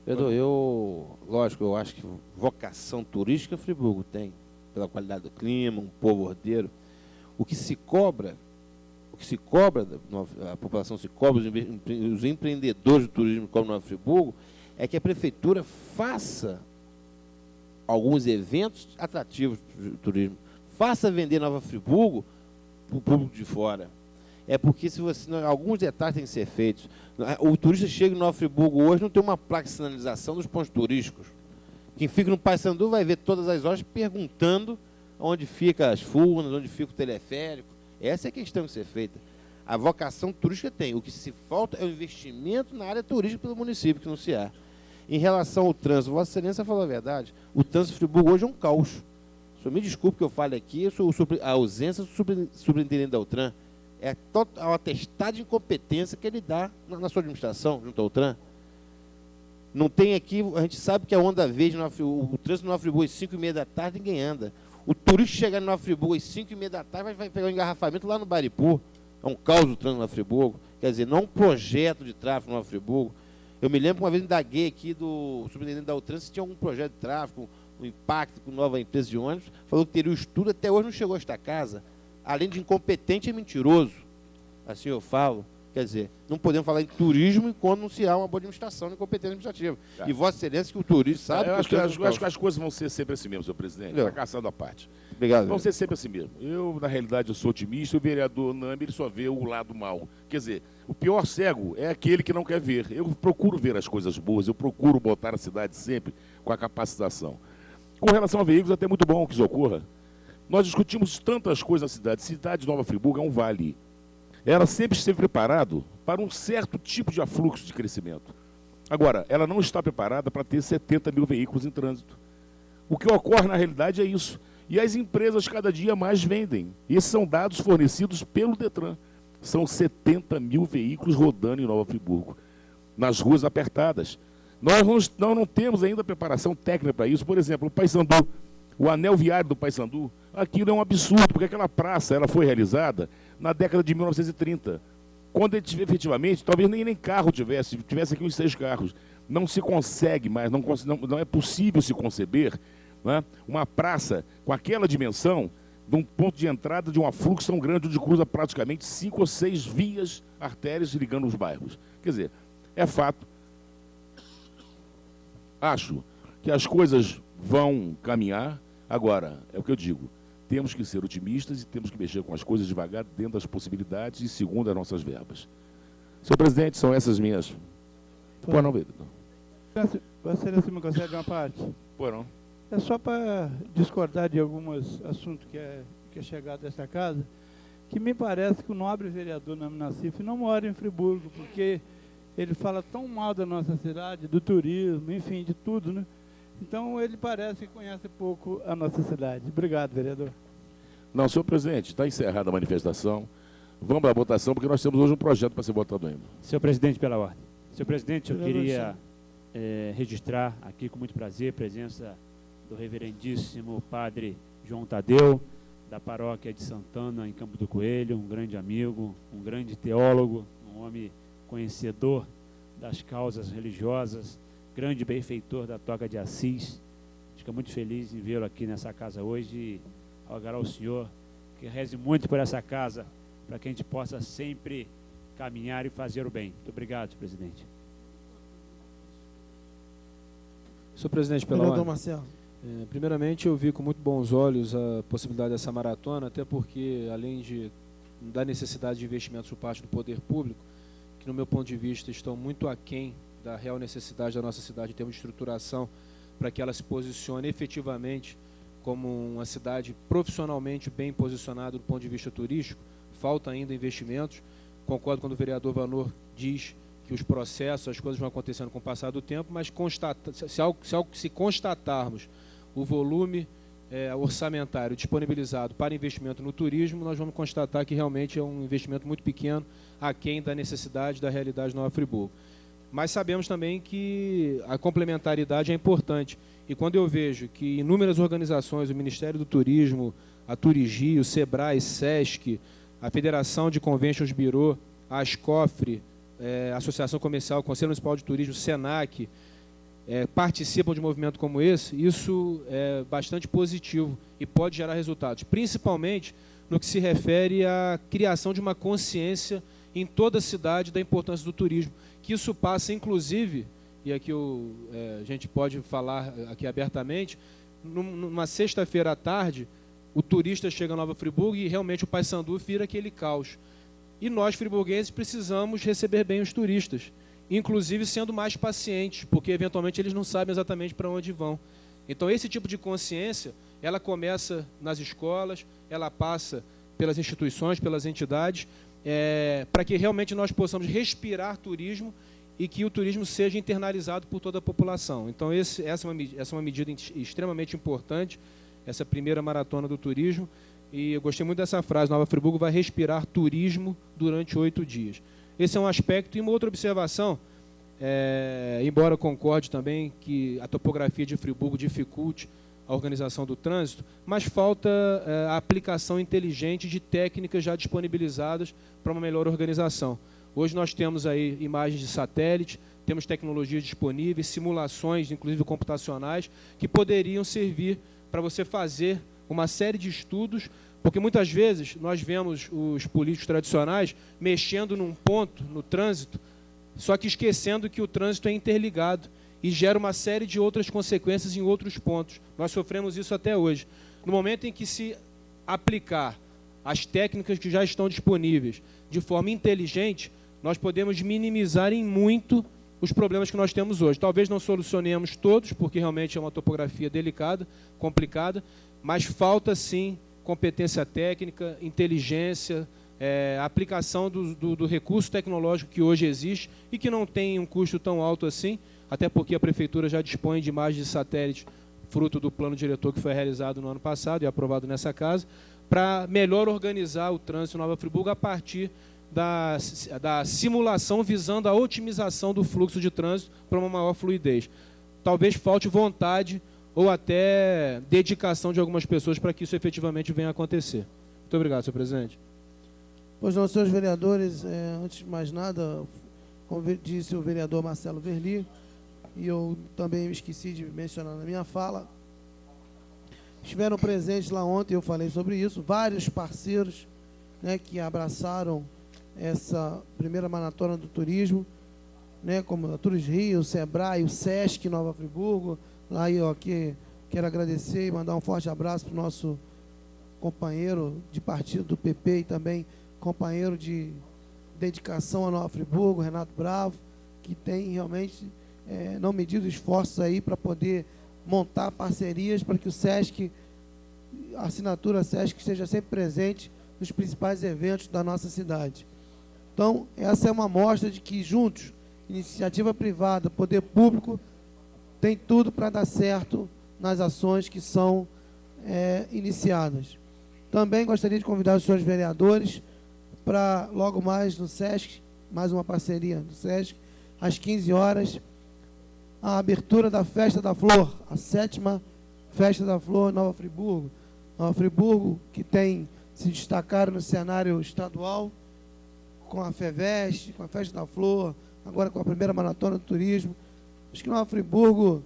D: Vereador, lógico, eu acho que vocação turística Friburgo tem, pela qualidade do clima, um povo ordeiro. O que se cobra, a população se cobra, os empreendedores do turismo como Nova Friburgo, é que a prefeitura faça alguns eventos atrativos do turismo. Faça vender Nova Friburgo para o público de fora. É porque alguns detalhes têm que ser feitos. O turista chega em Nova Friburgo hoje, não tem uma placa de sinalização dos pontos turísticos. Quem fica no Paissandu vai ver todas as horas perguntando onde ficam as furnas, onde fica o teleférico. Essa é a questão que tem que ser feita. A vocação turística tem. O que se falta é o investimento na área turística pelo município, que não se há. Em relação ao trânsito, Vossa Excelência falou a verdade. O trânsito de Friburgo hoje é um caos. O senhor me desculpe que eu fale aqui, eu sou a ausência do superintendente da Utran. É um atestado de incompetência que ele dá na sua administração, junto ao Utran. Não tem aqui, a gente sabe que a onda verde, o trânsito no Nova Friburgo às 5h30 da tarde, ninguém anda. O turista chegar no Nova Friburgo às 5h30 da tarde vai pegar um engarrafamento lá no Baripu. É um caos o trânsito no Nova Friburgo. Quer dizer, não é um projeto de tráfego no Nova Friburgo. Eu me lembro que uma vez indaguei aqui do superintendente da Utran se tinha algum projeto de tráfego, um impacto com nova empresa de ônibus. Falou que teria o estudo, até hoje não chegou a esta casa. Além de incompetente, é mentiroso. Assim eu falo. Quer dizer, não podemos falar em turismo enquanto não se há uma boa administração e competência administrativa. E Vossa Excelência, que o turismo sabe...
F: Eu acho que as coisas vão ser sempre assim mesmo, senhor presidente. Está caçado à parte.
D: Obrigado.
F: Vão ser sempre assim mesmo. Eu, na realidade, eu sou otimista. O vereador Nami, ele só vê o lado mal. Quer dizer, o pior cego é aquele que não quer ver. Eu procuro ver as coisas boas, eu procuro botar a cidade sempre com a capacitação. Com relação a veículos, é até muito bom que isso ocorra. Nós discutimos tantas coisas na cidade. Cidade de Nova Friburgo é um vale. Ela sempre esteve preparada para um certo tipo de afluxo de crescimento. Agora, ela não está preparada para ter 70 mil veículos em trânsito. O que ocorre na realidade é isso. E as empresas cada dia mais vendem. E esses são dados fornecidos pelo Detran. São 70 mil veículos rodando em Nova Friburgo, nas ruas apertadas. Nós não temos ainda preparação técnica para isso. Por exemplo, o Paissandu, o anel viário do Paissandu, aquilo é um absurdo, porque aquela praça ela foi realizada na década de 1930. Quando efetivamente, talvez nem carro tivesse aqui uns 6 carros. Não se consegue mais, não é possível se conceber, né, uma praça com aquela dimensão, de um ponto de entrada de um afluxo tão grande, onde cruza praticamente 5 ou 6 vias, artérias ligando os bairros. Quer dizer, é fato. Acho que as coisas vão caminhar. Agora, é o que eu digo, temos que ser otimistas e temos que mexer com as coisas devagar, dentro das possibilidades e segundo as nossas verbas. Senhor presidente, são essas minhas... Pô, não, vereador.
E: Vossa Excelência me concede uma parte?
F: Pô, não.
E: É só para discordar de alguns assuntos que é chegado a esta casa, que me parece que o nobre vereador Nassif não mora em Friburgo, porque ele fala tão mal da nossa cidade, do turismo, enfim, de tudo, né? Então, ele parece que conhece pouco a nossa cidade. Obrigado, vereador.
F: Não, senhor presidente, está encerrada a manifestação. Vamos à votação, porque nós temos hoje um projeto para ser votado ainda.
C: Senhor presidente, pela ordem. Senhor presidente, eu queria registrar aqui com muito prazer a presença do reverendíssimo padre João Tadeu, da paróquia de Santana, em Campo do Coelho, um grande amigo, um grande teólogo, um homem conhecedor das causas religiosas, grande benfeitor da Toga de Assis. Fico muito feliz em vê-lo aqui nessa casa hoje e rogar ao senhor que reze muito por essa casa, para que a gente possa sempre caminhar e fazer o bem. Muito obrigado, senhor presidente.
B: Senhor presidente, pela
A: Vereador
B: ordem.
A: Marcelo.
B: Primeiramente, eu vi com muito bons olhos a possibilidade dessa maratona, até porque, além da necessidade de investimentos por parte do poder público, que, no meu ponto de vista, estão muito aquém da real necessidade da nossa cidade em termos de estruturação, para que ela se posicione efetivamente como uma cidade profissionalmente bem posicionada do ponto de vista turístico, falta ainda investimentos. Concordo quando o vereador Vanor diz que os processos, as coisas vão acontecendo com o passar do tempo, mas se constatarmos o volume orçamentário disponibilizado para investimento no turismo, nós vamos constatar que realmente é um investimento muito pequeno, aquém da necessidade da realidade de Nova Friburgo. Mas sabemos também que a complementaridade é importante. E quando eu vejo que inúmeras organizações, o Ministério do Turismo, a Turigi, o SEBRAE, SESC, a Federação de Conventions Bureau, a ASCOFRE, a Associação Comercial, o Conselho Municipal de Turismo, o SENAC, participam de um movimento como esse, isso é bastante positivo e pode gerar resultados, principalmente no que se refere à criação de uma consciência em toda a cidade da importância do turismo, que isso passa, inclusive, e aqui a gente pode falar aqui abertamente, numa sexta-feira à tarde, o turista chega a Nova Friburgo e realmente o Paissandu vira aquele caos. E nós, friburguenses, precisamos receber bem os turistas, inclusive sendo mais pacientes, porque eventualmente eles não sabem exatamente para onde vão. Então, esse tipo de consciência, ela começa nas escolas, ela passa pelas instituições, pelas entidades, para que realmente nós possamos respirar turismo e que o turismo seja internalizado por toda a população. Então, essa é uma medida extremamente importante, essa primeira maratona do turismo, e eu gostei muito dessa frase, Nova Friburgo vai respirar turismo durante 8 dias. Esse é um aspecto. E uma outra observação, embora eu concorde também que a topografia de Friburgo dificulte a organização do trânsito, mas falta a aplicação inteligente de técnicas já disponibilizadas para uma melhor organização. Hoje nós temos aí imagens de satélite, temos tecnologias disponíveis, simulações, inclusive computacionais, que poderiam servir para você fazer uma série de estudos, porque muitas vezes nós vemos os políticos tradicionais mexendo num ponto no trânsito, só que esquecendo que o trânsito é interligado e gera uma série de outras consequências em outros pontos. Nós sofremos isso até hoje. No momento em que se aplicar as técnicas que já estão disponíveis de forma inteligente, nós podemos minimizar em muito os problemas que nós temos hoje. Talvez não solucionemos todos, porque realmente é uma topografia delicada, complicada, mas falta sim competência técnica, inteligência, aplicação do recurso tecnológico que hoje existe e que não tem um custo tão alto assim, até porque a Prefeitura já dispõe de imagens de satélite fruto do plano diretor que foi realizado no ano passado e aprovado nessa casa, para melhor organizar o trânsito em Nova Friburgo a partir da simulação visando a otimização do fluxo de trânsito para uma maior fluidez. Talvez falte vontade ou até dedicação de algumas pessoas para que isso efetivamente venha a acontecer. Muito obrigado, senhor presidente.
A: Pois não, senhores vereadores, antes de mais nada, como disse o vereador Marcelo Verli, e eu também me esqueci de mencionar na minha fala, estiveram presentes lá ontem, eu falei sobre isso, vários parceiros, né, que abraçaram essa primeira maratona do turismo, né, como a Turismo Rio, o Sebrae, o Sesc Nova Friburgo. Lá eu aqui quero agradecer e mandar um forte abraço para o nosso companheiro de partido do PP e também companheiro de dedicação a Nova Friburgo, Renato Bravo, que tem realmente não medido esforços aí para poder montar parcerias para que o Sesc, a assinatura Sesc, esteja sempre presente nos principais eventos da nossa cidade. Então, essa é uma amostra de que juntos, iniciativa privada, poder público, tem tudo para dar certo nas ações que são iniciadas. Também gostaria de convidar os senhores vereadores para logo mais no Sesc, mais uma parceria do Sesc, às 15 horas, a abertura da Festa da Flor, a 7ª Festa da Flor Nova Friburgo. Nova Friburgo, que tem se destacado no cenário estadual, com a FEVEST, com a Festa da Flor, agora com a primeira maratona do turismo. Acho que Nova Friburgo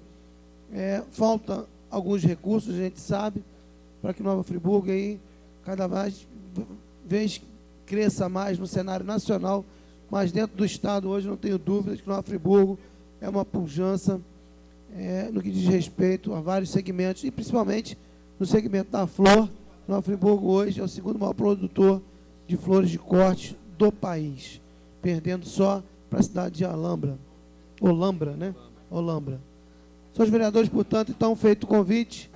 A: falta alguns recursos, a gente sabe, para que Nova Friburgo aí cada vez cresça mais no cenário nacional, mas dentro do estado hoje não tenho dúvidas que Nova Friburgo é uma pujança no que diz respeito a vários segmentos, e principalmente no segmento da flor. Nova Friburgo hoje é o segundo maior produtor de flores de corte do país, perdendo só para a cidade de Olambra, né? Olambra. Senhores vereadores, portanto, então, feito o convite,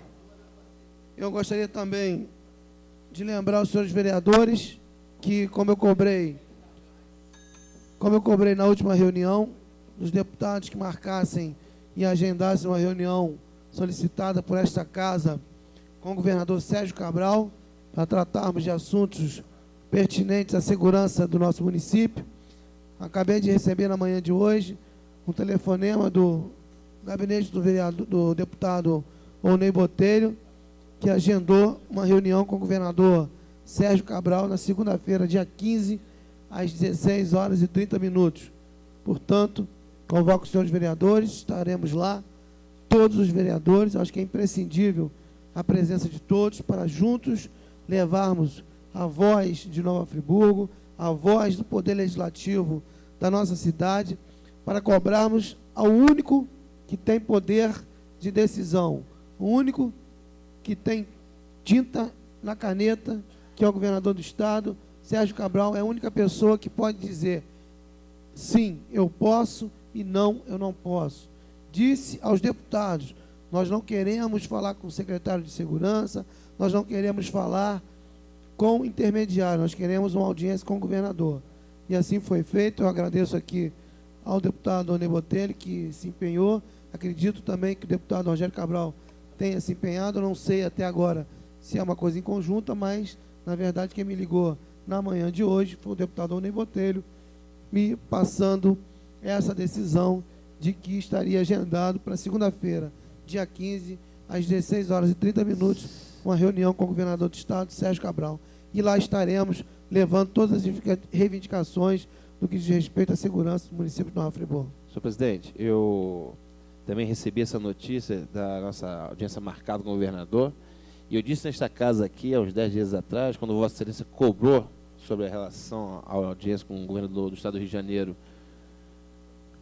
A: eu gostaria também de lembrar aos senhores vereadores que, como eu cobrei na última reunião, dos deputados que marcassem e agendassem uma reunião solicitada por esta casa com o governador Sérgio Cabral, para tratarmos de assuntos pertinentes à segurança do nosso município. Acabei de receber na manhã de hoje um telefonema do gabinete do deputado Onei Botelho, que agendou uma reunião com o governador Sérgio Cabral na segunda-feira, dia 15, às 16 horas e 30 minutos. Portanto, convoco os senhores vereadores, estaremos lá, todos os vereadores. Acho que é imprescindível a presença de todos para juntos levarmos a voz de Nova Friburgo, a voz do Poder Legislativo da nossa cidade, para cobrarmos ao único que tem poder de decisão, o único que tem tinta na caneta, que é o governador do estado. Sérgio Cabral é a única pessoa que pode dizer sim, eu posso, e não, eu não posso. Disse aos deputados: nós não queremos falar com o secretário de segurança, nós não queremos falar com o intermediário, nós queremos uma audiência com o governador. E assim foi feito. Eu agradeço aqui ao deputado Onei Botelho, que se empenhou. Acredito também que o deputado Rogério Cabral tenha se empenhado. Eu não sei até agora se é uma coisa em conjunta, mas, na verdade, quem me ligou na manhã de hoje foi o deputado Onei Botelho, me passando essa decisão de que estaria agendado para segunda-feira, dia 15, às 16 horas e 30 minutos, uma reunião com o governador do estado, Sérgio Cabral. E lá estaremos levando todas as reivindicações do que diz respeito à segurança do município de Nova Friburgo.
D: Senhor presidente, eu também recebi essa notícia da nossa audiência marcada com o governador, e eu disse nesta casa aqui, há uns 10 dias atrás, quando Vossa Excelência cobrou sobre a relação à audiência com o governador do estado do Rio de Janeiro,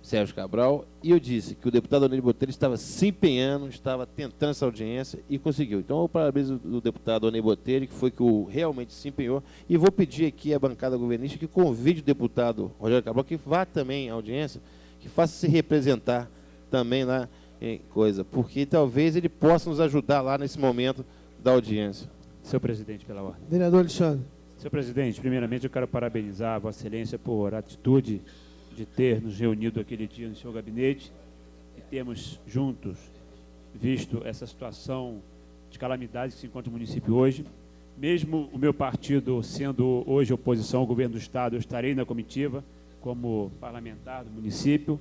D: Sérgio Cabral, e eu disse que o deputado Onei Botelho estava se empenhando, estava tentando essa audiência e conseguiu. Então, eu parabenizo o deputado Onei Botelho, que foi que realmente se empenhou, e vou pedir aqui à bancada governista que convide o deputado Rogério Cabral, que vá também à audiência, que faça se representar também lá em coisa, porque talvez ele possa nos ajudar lá nesse momento da audiência.
C: Senhor presidente, pela ordem.
A: Vereador Alexandre.
C: Senhor presidente, primeiramente eu quero parabenizar a Vossa Excelência por atitude de ter nos reunido aquele dia no seu gabinete e termos juntos visto essa situação de calamidade que se encontra no município hoje. Mesmo o meu partido sendo hoje oposição ao governo do Estado, eu estarei na comitiva como parlamentar do município,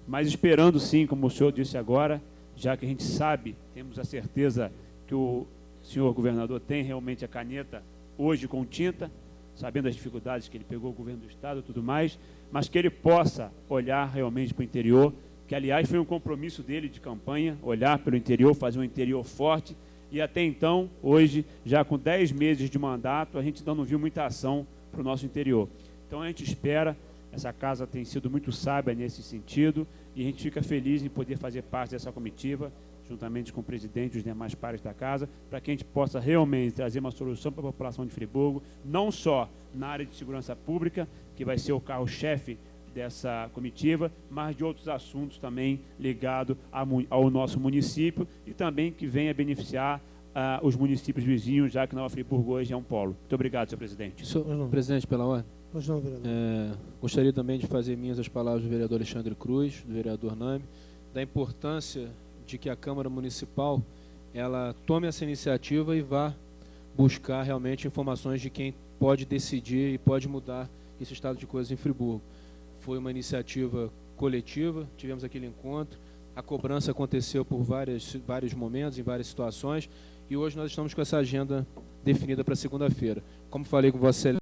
C: mas esperando sim, como o senhor disse agora, já que a gente sabe, temos a certeza que o senhor governador tem realmente a caneta hoje com tinta, sabendo as dificuldades que ele pegou o governo do Estado e tudo mais, mas que ele possa olhar realmente para o interior, que aliás foi um compromisso dele de campanha, olhar pelo interior, fazer um interior forte, e até então, hoje, já com 10 meses de mandato, a gente ainda não viu muita ação para o nosso interior. Então a gente espera, essa casa tem sido muito sábia nesse sentido, e a gente fica feliz em poder fazer parte dessa comitiva, juntamente com o presidente e os demais pares da casa, para que a gente possa realmente trazer uma solução para a população de Friburgo, não só na área de segurança pública, que vai ser o carro-chefe dessa comitiva, mas de outros assuntos também ligados ao nosso município e também que venha beneficiar os municípios vizinhos, já que Nova Friburgo hoje é um polo. Muito obrigado, senhor presidente.
B: Presidente, pela ordem.
A: Pois não, vereador.
B: Gostaria também de fazer minhas as palavras do vereador Alexandre Cruz, do vereador Nami, da importância de que a Câmara Municipal ela tome essa iniciativa e vá buscar realmente informações de quem pode decidir e pode mudar esse estado de coisas em Friburgo. Foi uma iniciativa coletiva, tivemos aquele encontro, a cobrança aconteceu por vários momentos, em várias situações, e hoje nós estamos com essa agenda definida para segunda-feira. Como falei com Vossa Excelência,